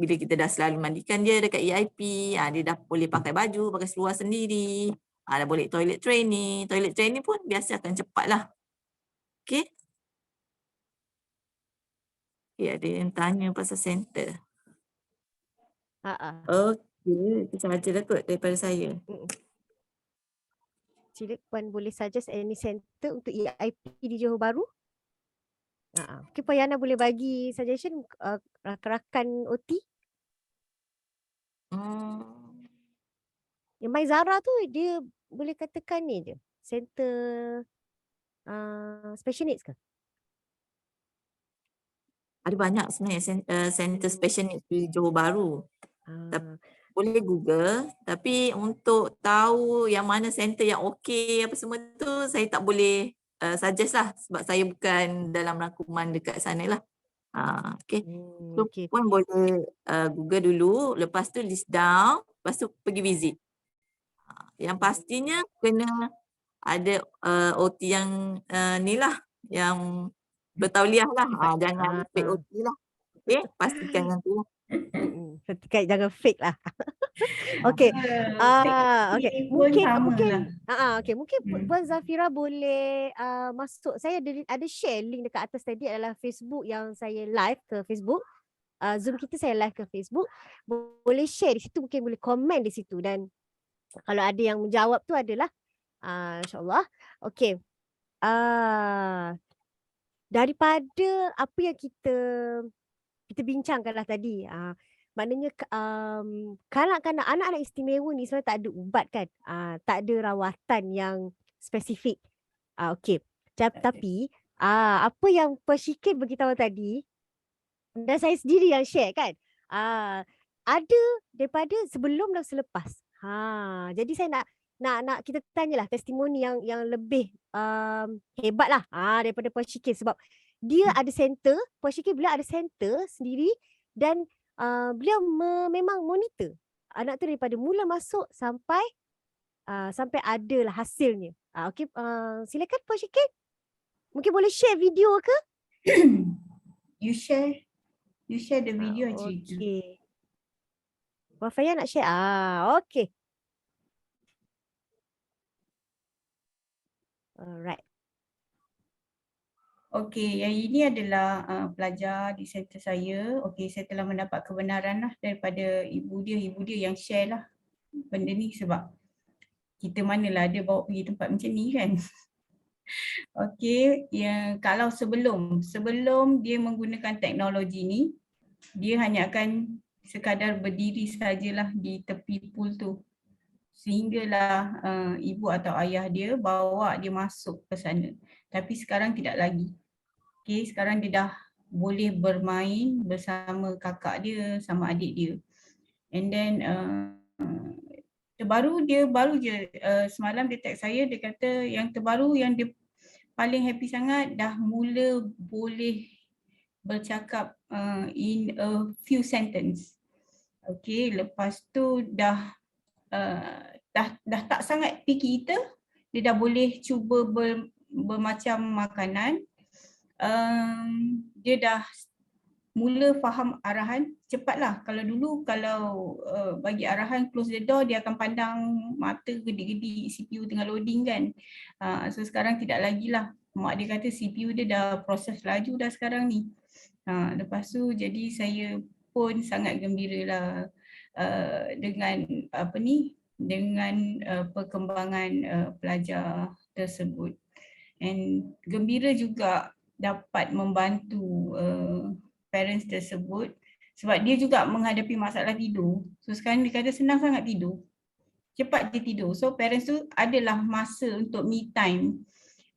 Bila kita dah selalu mandikan dia dekat EIP, dia dah boleh pakai baju, pakai seluar sendiri, dah boleh toilet training. Toilet training pun biasa akan cepatlah. Okay. Okay, ada yang tanya pasal center. Okey, itu sahajalah kot daripada saya. Sila Puan boleh suggest any center untuk EIP di Johor Bahru. Mungkin Puan Yana boleh bagi suggestion rakan-rakan OT. Yang Mai Zara tu dia boleh katakan ni je. Center special needs ke? Ada banyak sebenarnya center special needs di Johor Bahru. Boleh Google, tapi untuk tahu yang mana center yang okey apa semua tu saya tak boleh suggest lah sebab saya bukan dalam rangkuman dekat sana lah. Okay. So Puan boleh Google dulu, lepas tu list down, lepas tu pergi visit. Yang pastinya kena ada OT yang ni lah, yang bertauliah lah. Jangan fake OT lah. Okay, pastikan yang tu lah. Jangan fake lah. Okey. Mungkin Puan Zafira boleh masuk. Saya ada share link dekat atas tadi adalah Facebook yang saya live ke Facebook. Zoom kita saya live ke Facebook. Boleh share di situ, mungkin boleh komen di situ dan kalau ada yang menjawab tu adalah insya-Allah. Okey. Daripada apa yang kita bincangkanlah tadi, maknanya kanak-kanak, anak-anak istimewa ni sebenarnya tak ada ubat kan, tak ada rawatan yang spesifik. Okey, tapi apa yang Puan Syikin beritahu tadi dan saya sendiri yang share kan, ada daripada sebelum dan selepas. Jadi saya nak kita tanyalah testimoni yang lebih hebat lah daripada Puan Syikin sebab dia ada center, Puan Syikin bila ada center sendiri dan beliau memang monitor anak tu daripada mula masuk sampai adalah hasilnya. Okey, silakan Puan Syikin. Mungkin boleh share video ke? You share the video and cerita. Okey. Puan Faya nak share? Okey. Alright. Okey, yang ini adalah pelajar di center saya. Okey, saya telah mendapat kebenaran lah daripada ibu dia yang share lah benda ni sebab kita manalah dia bawa pergi tempat macam ni kan. Okey, kalau sebelum dia menggunakan teknologi ni, dia hanya akan sekadar berdiri sajalah di tepi pool tu. Sehinggalah ibu atau ayah dia bawa dia masuk ke sana. Tapi sekarang tidak lagi. Okay, sekarang dia dah boleh bermain bersama kakak dia sama adik dia. And then baru je semalam dia text saya, dia kata yang terbaru yang dia paling happy sangat dah mula boleh bercakap in a few sentence. Okay, lepas tu dah tak sangat picky eater, dia dah boleh cuba bermacam makanan. Dia dah mula faham arahan cepatlah. Kalau dulu bagi arahan close the door, dia akan pandang mata gedi-gedi CPU tengah loading kan. So sekarang tidak lagi lah. Mak dia kata CPU dia dah proses laju dah sekarang ni. Lepas tu jadi saya pun sangat gembira lah dengan perkembangan pelajar tersebut. And gembira juga dapat membantu parents tersebut sebab dia juga menghadapi masalah tidur. So sekarang dia kata senang sangat tidur. Cepat dia tidur. So parents tu adalah masa untuk me time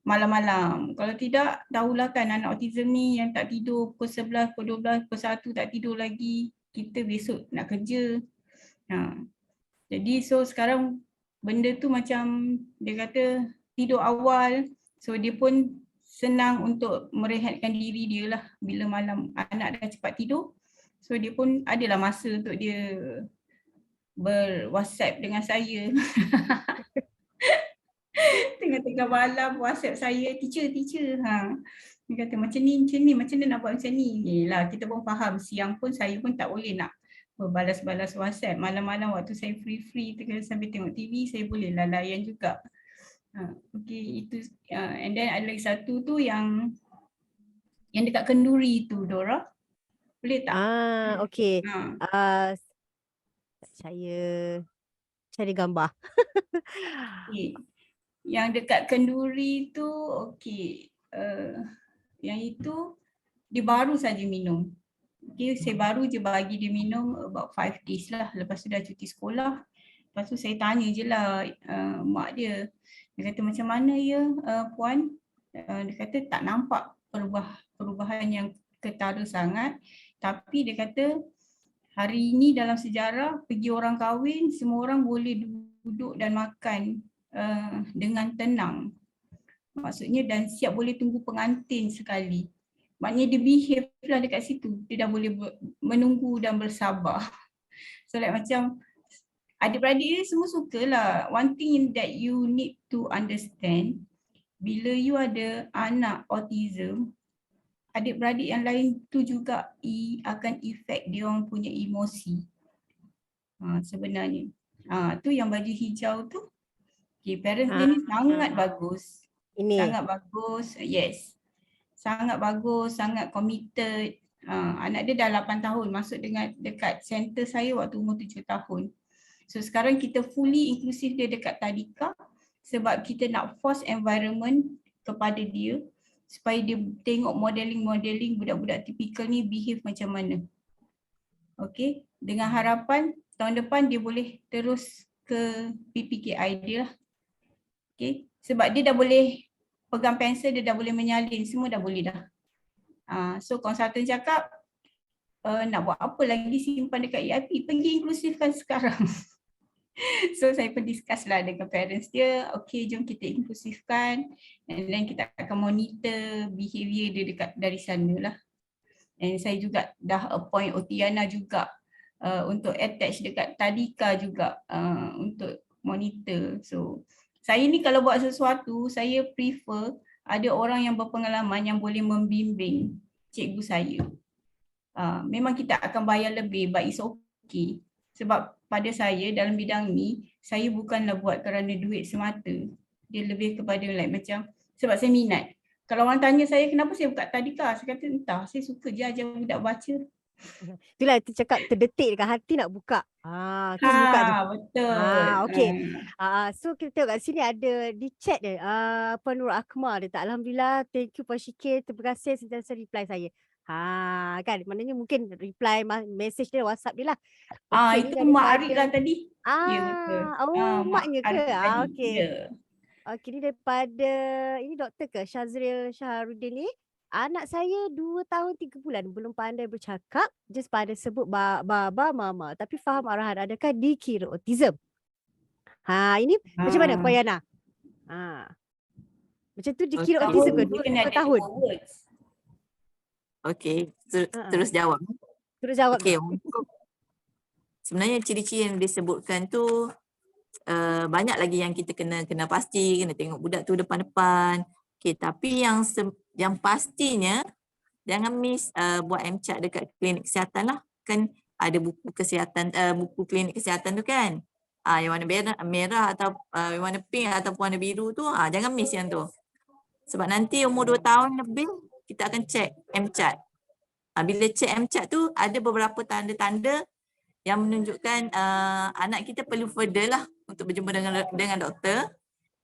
malam-malam. Kalau tidak, tahulah kan anak autism ni yang tak tidur pukul 11, pukul 12, pukul 1 tak tidur lagi. Kita besok nak kerja. Jadi so sekarang benda tu macam dia kata tidur awal. So dia pun senang untuk merehatkan diri dia lah bila malam anak dah cepat tidur. So dia pun adalah masa untuk dia ber-WhatsApp dengan saya. Tengah-tengah malam WhatsApp saya, teacher. Dia kata macam ni, macam mana nak buat macam ni. Yelah, kita pun faham, siang pun saya pun tak boleh nak balas-balas WhatsApp. Malam-malam waktu saya free tengah sambil tengok TV, saya boleh layan juga. Okay, itu and then ada lagi satu tu yang dekat kenduri tu, Dora. Boleh tak? Okey. Saya cari gambar. Okay. Yang dekat kenduri tu, okey. Yang itu dia baru saja minum. Okay, saya baru je bagi dia minum about 5 days lah. Lepas tu dah cuti sekolah. Lepas tu saya tanya je lah mak dia. Dia kata macam mana ya puan? Dia kata tak nampak perubahan yang ketara sangat. Tapi dia kata hari ini dalam sejarah pergi orang kahwin, semua orang boleh duduk dan makan dengan tenang. Maksudnya dan siap boleh tunggu pengantin sekali. Maknanya dia behave lah dekat situ. Dia dah boleh menunggu dan bersabar. So like macam adik-beradik ni semua sukalah. One thing that you need to understand, bila you ada anak autism, adik-beradik yang lain tu juga akan efek dia orang punya emosi. Sebenarnya. Tu yang baju hijau tu. Okay, parents dia ni sangat bagus. Sangat bagus, yes. Sangat bagus, sangat committed. Anak dia dah 8 tahun, masuk dekat center saya waktu umur 7 tahun. So sekarang kita fully inklusif dia dekat tadika sebab kita nak force environment kepada dia supaya dia tengok modeling budak-budak tipikal ni behave macam mana. Okay, dengan harapan tahun depan dia boleh terus ke PPKI dia lah. Okay, sebab dia dah boleh pegang pensel, dia dah boleh menyalin, semua dah boleh dah. So konsultan cakap, nak buat apa lagi simpan dekat EIP, pergi inklusifkan sekarang. So saya pun discuss lah dengan parents dia, okay jom kita inklusifkan and then kita akan monitor behavior dia dekat dari sana lah. And saya juga dah appoint Otiana juga untuk attach dekat Tadika juga untuk monitor. So saya ni kalau buat sesuatu, saya prefer ada orang yang berpengalaman yang boleh membimbing cikgu saya. Memang kita akan bayar lebih, but it's okay. Sebab pada saya dalam bidang ni, saya bukanlah buat kerana duit semata. Dia lebih kepada like macam, sebab saya minat. Kalau orang tanya saya kenapa saya buka Tadika, saya kata entah, saya suka je ajar budak baca. Itulah itu cakap terdetik dekat hati nak buka. Terus buka je. Betul. Okey. So kita tengok kat sini ada di chat dia. Nur Akmal dia tak, alhamdulillah, thank you Puan Syikir, terima kasih sentiasa reply saya. Kan maknanya mungkin reply message dia, WhatsApp dia lah. Itu Mak Arif lah tadi. Ya betul. Maknya ke? Okey. Yeah. Okey, ni daripada ini doktor ke Syazril Syahrudin ni. Anak saya 2 tahun 3 bulan belum pandai bercakap, just pandai sebut baba, mama. Tapi faham arahan, adakah dikira autism? Ini macam mana Puan Yana? Macam tu dikira Okey. autism ke? Tahun tu kena 2 ada tahun. 2 words. Okey, Ha. terus jawab. Terus jawab Okey, tu. sebenarnya ciri-ciri yang disebutkan tu banyak lagi yang kita kena pasti, kena tengok budak tu depan-depan. Okey, tapi yang pastinya jangan miss buat MCAT dekat klinik kesihatan lah. Kan ada buku kesihatan, buku klinik kesihatan tu kan. Yang warna merah atau yang warna pink ataupun warna biru tu, jangan miss yang tu. Sebab nanti umur 2 tahun lebih kita akan check MCAT. Bila check MCAT tu ada beberapa tanda-tanda yang menunjukkan anak kita perlu further lah untuk berjumpa dengan doktor.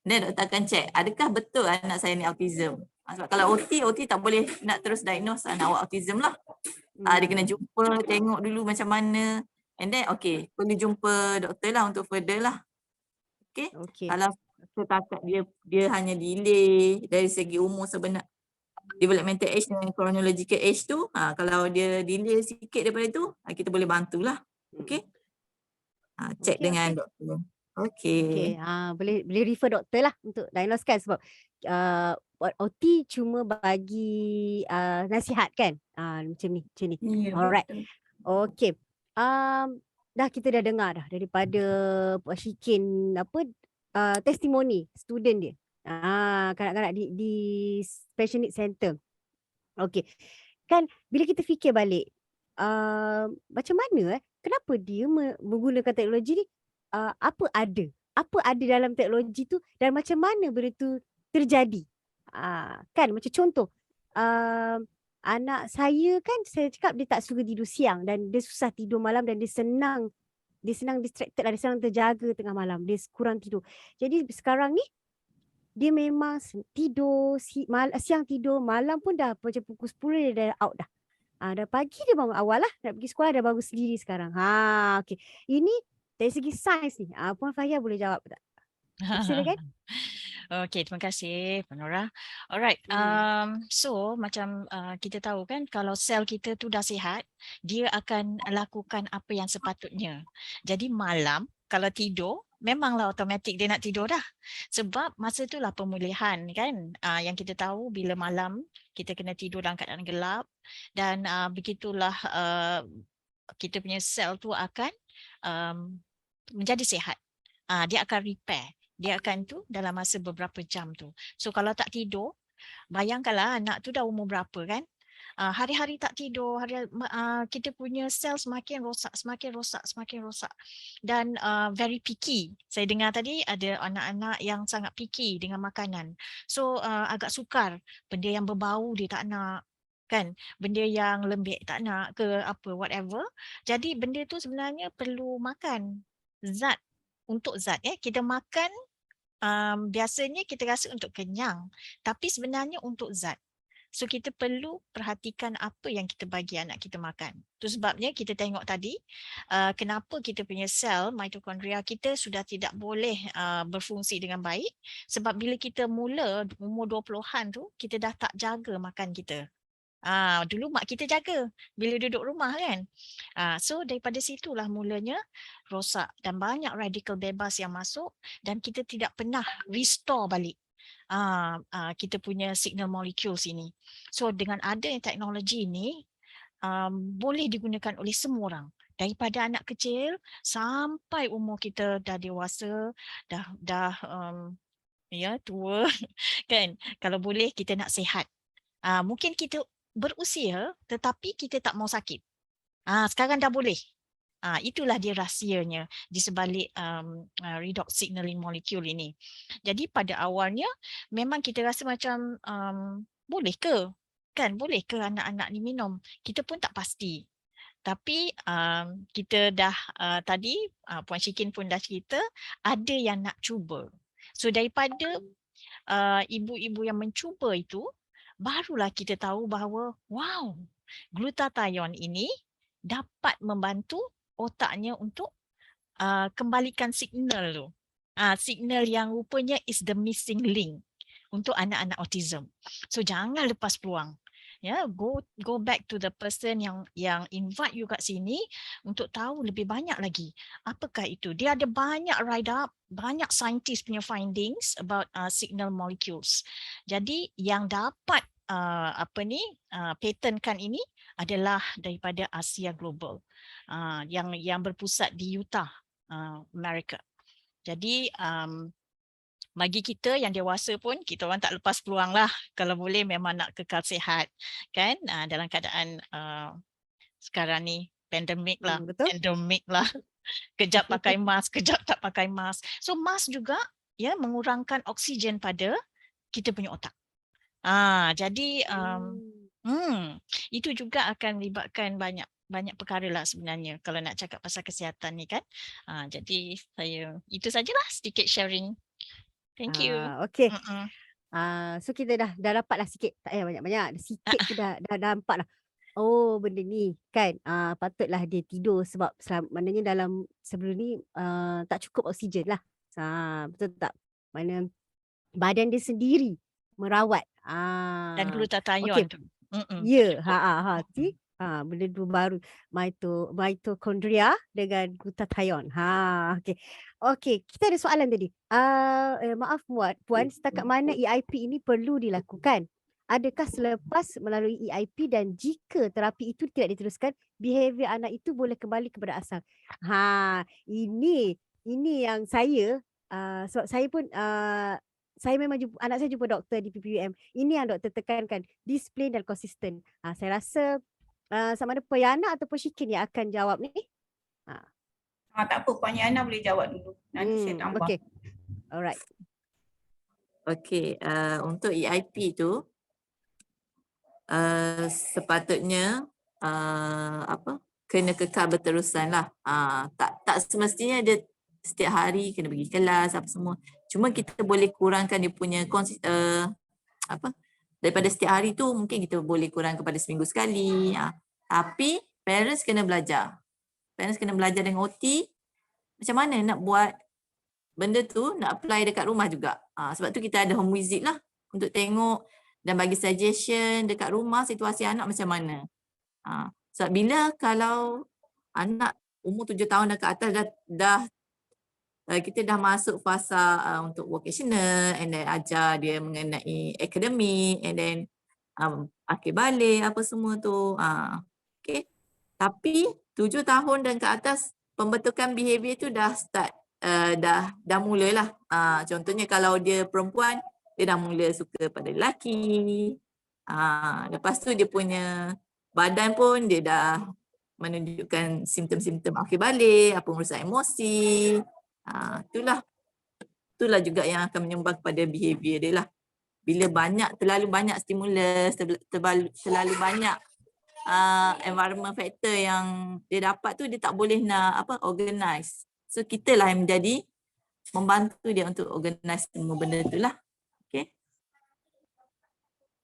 Dan doktor akan check adakah betul anak saya ni autism. Sebab kalau OT tak boleh nak terus diagnose anak awak autism lah. Dia kena jumpa, tengok dulu macam mana. And then perlu jumpa doktor lah untuk further lah. Okey. Kalau setakat dia hanya delay dari segi umur sebenar developmental age dengan chronological age tu, kalau dia delay sikit daripada tu, kita boleh bantulah. Okey. Check dengan doktor. Okey, boleh refer doktor lah untuk diagnosekan sebab OT cuma bagi nasihat kan? Macam ni. Ya, Alright. betul. Okey. Kita dah dengar dah daripada Puan Shikin testimoni student dia. Kanak-kanak di Special Needs Center. Okey. Kan bila kita fikir balik, macam mana kenapa dia menggunakan teknologi ni, apa ada dalam teknologi tu dan macam mana benda tu terjadi. Kan macam contoh, anak saya kan saya cakap dia tak suka tidur siang dan dia susah tidur malam dan dia senang distracted lah, dia senang terjaga tengah malam, dia kurang tidur. Jadi sekarang ni dia memang tidur siang tidur, malam pun dah macam pukul 10 dia dah out dah. Dah pagi dia bangun awal lah, nak pergi sekolah dah bangun sendiri sekarang. Okey. Ini dari segi sains ni, Puan Fahia boleh jawab tak? Silakan. Okey, terima kasih Puan Nora. Alright, so macam kita tahu kan kalau sel kita tu dah sihat, dia akan lakukan apa yang sepatutnya. Jadi malam kalau tidur, memanglah automatik dia nak tidur dah. Sebab masa itulah pemulihan kan. Yang kita tahu bila malam kita kena tidur dalam keadaan gelap dan begitulah kita punya sel tu akan menjadi sihat. Dia akan repair. Dia akan tu dalam masa beberapa jam tu. So kalau tak tidur, bayangkanlah anak tu dah umur berapa kan? Hari-hari tak tidur, kita punya sel semakin rosak. Dan very picky. Saya dengar tadi ada anak-anak yang sangat picky dengan makanan. So agak sukar. Benda yang berbau dia tak nak. Kan? Benda yang lembik tak nak ke apa, whatever. Jadi benda tu sebenarnya perlu makan. Untuk zat kita makan biasanya kita rasa untuk kenyang tapi sebenarnya untuk zat. So kita perlu perhatikan apa yang kita bagi anak kita makan. Itu sebabnya kita tengok tadi kenapa kita punya sel mitokondria kita sudah tidak boleh berfungsi dengan baik sebab bila kita mula umur 20-an tu kita dah tak jaga makan kita. Dulu mak kita jaga bila duduk rumah kan. So daripada situlah mulanya rosak dan banyak radikal bebas yang masuk dan kita tidak pernah restore balik kita punya signal molecules ini. So dengan adanya teknologi ini boleh digunakan oleh semua orang. Daripada anak kecil sampai umur kita dah dewasa, dah tua kan. Kalau boleh kita nak sihat. Mungkin kita berusia tetapi kita tak mau sakit. Sekarang dah boleh. Itulah dia rahsianya di sebalik redox signaling molecule ini. Jadi pada awalnya memang kita rasa macam boleh ke? Kan boleh ke anak-anak ni minum? Kita pun tak pasti. Tapi kita dah tadi Puan Shikin pun dah cerita ada yang nak cuba. So daripada ibu-ibu yang mencuba itu barulah kita tahu bahawa wow, glutathione ini dapat membantu otaknya untuk kembalikan signal tu. Signal yang rupanya is the missing link untuk anak-anak autism. So jangan lepas peluang. Ya, go back to the person yang invite you kat sini untuk tahu lebih banyak lagi. Apakah itu? Dia ada banyak write up, banyak scientist punya findings about signal molecules. Jadi yang dapat patentkan ini adalah daripada Asia Global, yang berpusat di Utah, Amerika. Jadi bagi kita yang dewasa pun, kita orang tak lepas peluang lah kalau boleh memang nak kekal sihat kan, dalam keadaan sekarang ni pandemik lah, Betul? kejap pakai mask, kejap tak pakai mask. So mask juga ya mengurangkan oksigen pada kita punya otak. Jadi itu juga akan melibatkan banyak perkara lah sebenarnya kalau nak cakap pasal kesihatan ni kan. Jadi saya itu sajalah sedikit sharing. Thank you. Okay. So kita dah dapat lah sikit, tak payah banyak-banyak, sikit tu dah nampak lah. Oh, benda ni kan, patutlah dia tidur sebab maknanya dalam sebelum ni tak cukup oksigen lah. Betul tak? Mana badan dia sendiri merawat. Dan glutathione Okay. tu. Ya, see? Benda tu baru, mitochondria dengan glutathione. Okay. Okay, kita ada soalan tadi. Maaf Puan, setakat mana EIP ini perlu dilakukan? Adakah selepas melalui EIP dan jika terapi itu tidak diteruskan, behavior anak itu boleh kembali kepada asal? Ini yang saya, sebab saya pun saya memang anak saya jumpa doktor di PPUM. Ini yang doktor tekankan, disiplin dan konsisten. Saya rasa sama ada Puan Yana ataupun Syikin yang akan jawab ni. Tak apa, Puan Yana boleh jawab dulu. Nanti saya tambah. Okay. Alright. Okay, untuk EIP tu sepatutnya kena kekal berterusan lah. Tak semestinya dia setiap hari kena pergi kelas apa semua. Cuma kita boleh kurangkan dia punya daripada setiap hari tu mungkin kita boleh kurang kepada seminggu sekali. Tapi parents kena belajar. Parents kena belajar dengan OT macam mana nak buat benda tu, nak apply dekat rumah juga. Sebab tu kita ada home visit lah untuk tengok dan bagi suggestion dekat rumah situasi anak macam mana. Sebab bila kalau anak umur 7 tahun dan ke atas kita dah masuk fasa untuk vocational and then ajar dia mengenai akademik and then akhir balik apa semua tu. Okay. Tapi 7 tahun dan ke atas pembentukan behavior tu dah start, dah mulalah. Contohnya kalau dia perempuan, dia dah mula suka pada lelaki. Lepas tu dia punya badan pun dia dah menunjukkan simptom-simptom akhir balik, apa urusan emosi. Itulah juga yang akan menyumbang kepada behavior dia lah. Bila terlalu banyak stimulus, terlalu banyak environment factor yang dia dapat tu, dia tak boleh nak organize. So kita lah yang membantu dia untuk organize semua benda tu lah. Okay.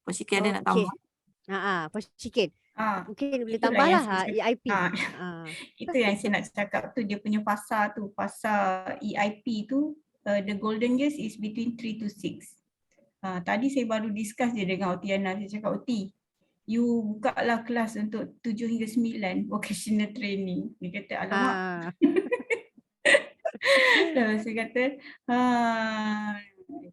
Puan Syikin ada nak tambah? Puan Syikin. Mungkin boleh itulah tambah yang lah EIP. Itu yang saya nak cakap tu, dia punya fasa tu, fasa EIP tu, the golden years is between 3 to 6. Tadi saya baru discuss je dengan OT Yana, saya cakap OT, you buka lah kelas untuk 7 hingga 9 vocational training. Dia kata alamak. Saya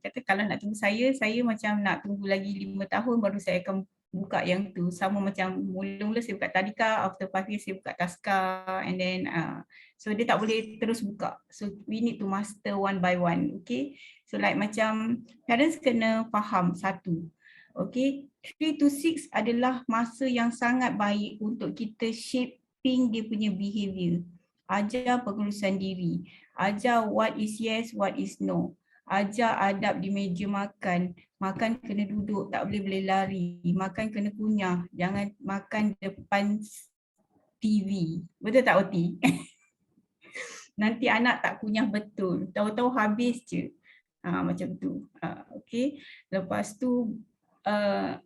kata kalau nak tunggu saya macam nak tunggu lagi 5 tahun baru saya akan buka yang tu. Sama macam mula-mula saya buka tadika, after 5 years saya buka taska, and then so dia tak boleh terus buka. So we need to master one by one. Okay. So like macam parents kena faham satu. Okay, 3 to 6 adalah masa yang sangat baik untuk kita shaping dia punya behavior. Ajar pengurusan diri, ajar what is yes, what is no. Ajar adab di meja makan, makan kena duduk, tak boleh lari, makan kena kunyah, jangan makan depan TV. Betul tak Oti? Nanti anak tak kunyah betul, tahu-tahu habis je. Macam tu. Okay. Lepas tu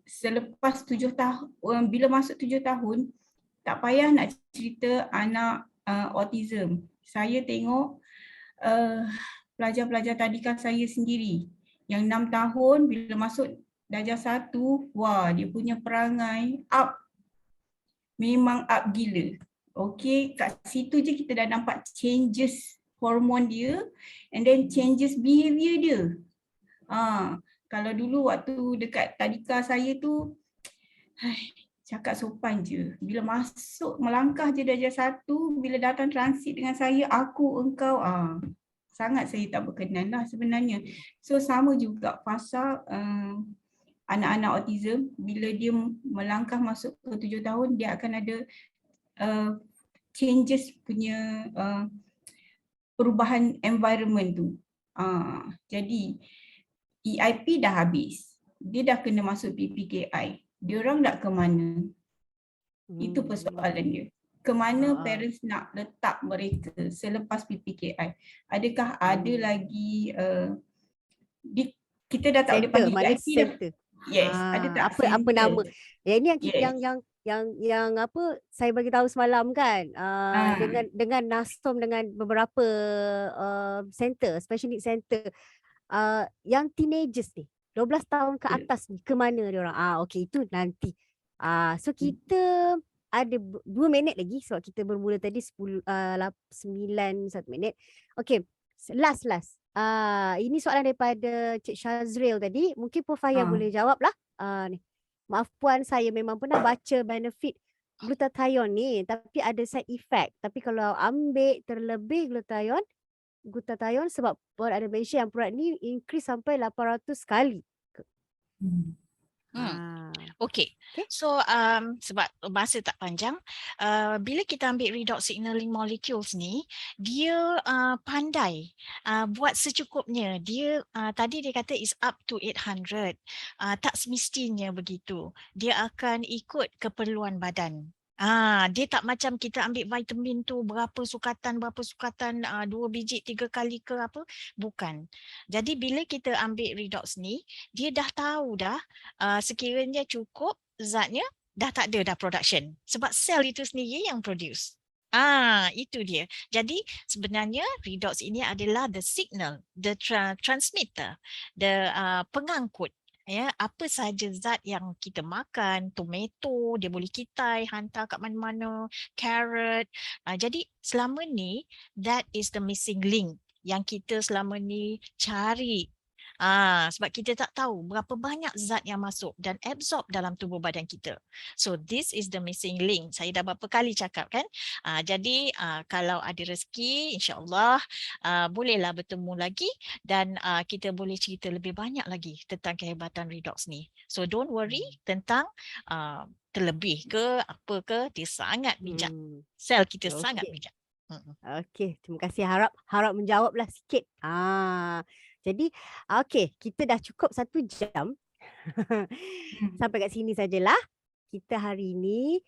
selepas 7 tahun, bila masuk 7 tahun, tak payah nak cerita anak autism. Saya tengok pelajar-pelajar tadika saya sendiri yang 6 tahun bila masuk darjah 1, wah dia punya perangai up. Memang up gila. Okay, kat situ je kita dah nampak changes hormon dia and then changes behavior dia. Kalau dulu waktu dekat tadika saya tu, cakap sopan je. Bila masuk melangkah je darjah 1, bila datang transit dengan saya, aku, engkau, sangat saya tak berkenan lah sebenarnya. So sama juga fasa anak-anak autism, bila dia melangkah masuk ke 7 tahun, dia akan ada changes punya perubahan environment tu. Jadi EIP dah habis. Dia dah kena masuk PPKI. Diorang nak ke mana? Itu persoalan dia. Ke mana parents nak letak mereka selepas PPKI? Adakah ada lagi kita dah tak boleh panggil EIP dah. Center. Yes, ada tak Apa nama? Ya ini yang yes. apa saya bagi tahu semalam kan, dengan NASTOM dengan beberapa center, special need center, yang teenagers ni 12 tahun ke atas ni ke mana dia orang? Okey, itu nanti. So kita ada 2 minit lagi sebab kita bermula tadi 9 1 minit. Okey, last. Ini soalan daripada Cik Shazril tadi. Mungkin Puan Faya boleh jawab lah. Ni. Maaf Puan, saya memang pernah baca benefit glutathione ni, tapi ada side effect. Tapi kalau ambil terlebih glutathione sebab Puan ada mention yang produk ni increase sampai 800 kali. Okay. So sebab masa tak panjang, bila kita ambil redox signaling molecules ni, dia pandai buat secukupnya. Dia tadi dia kata is up to 800. Tak semestinya begitu. Dia akan ikut keperluan badan. Dia tak macam kita ambil vitamin tu berapa sukatan 2 biji 3 kali ke apa, bukan. Jadi bila kita ambil redox ni, dia dah tahu dah sekiranya cukup zatnya, dah tak ada dah production sebab sel itu sendiri yang produce. Itu dia. Jadi sebenarnya redox ini adalah the signal, the transmitter, the pengangkut. Ya, apa sahaja zat yang kita makan, tomato, dia boleh kitai, hantar kat mana-mana, carrot. Jadi selama ni, that is the missing link yang kita selama ni cari. Sebab kita tak tahu berapa banyak zat yang masuk dan absorb dalam tubuh badan kita. So this is the missing link. Saya dah berapa kali cakap kan. Jadi kalau ada rezeki, insyaAllah bolehlah bertemu lagi dan kita boleh cerita lebih banyak lagi tentang kehebatan redox ni. So don't worry tentang terlebih ke apa ke, dia sangat bijak. Sel kita sangat bijak. Okey, terima kasih. Harap menjawablah sikit. Jadi, okey, kita dah cukup 1 jam. Sampai kat sini sajalah kita hari ini.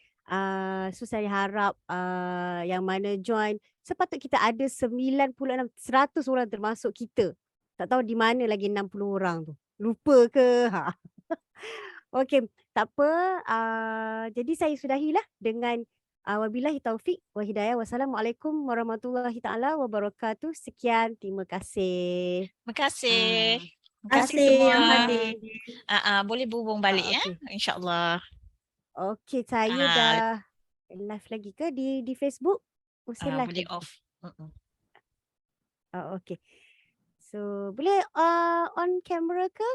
So saya harap yang mana join, sepatut kita ada 96, 100 orang termasuk kita. Tak tahu di mana lagi 60 orang tu. Lupa ke? Okey, tak apa. Jadi saya sudahilah dengan wabillahi taufik wa hidayah. Wassalamualaikum warahmatullahi taala wabarakatuh. Sekian, terima kasih. Terima kasih. Terima kasih semua. Boleh berhubung balik ya, insya-Allah. Okey, saya dah live lagi ke di Facebook? Masih live boleh lagi? off. Okey. So boleh on camera ke?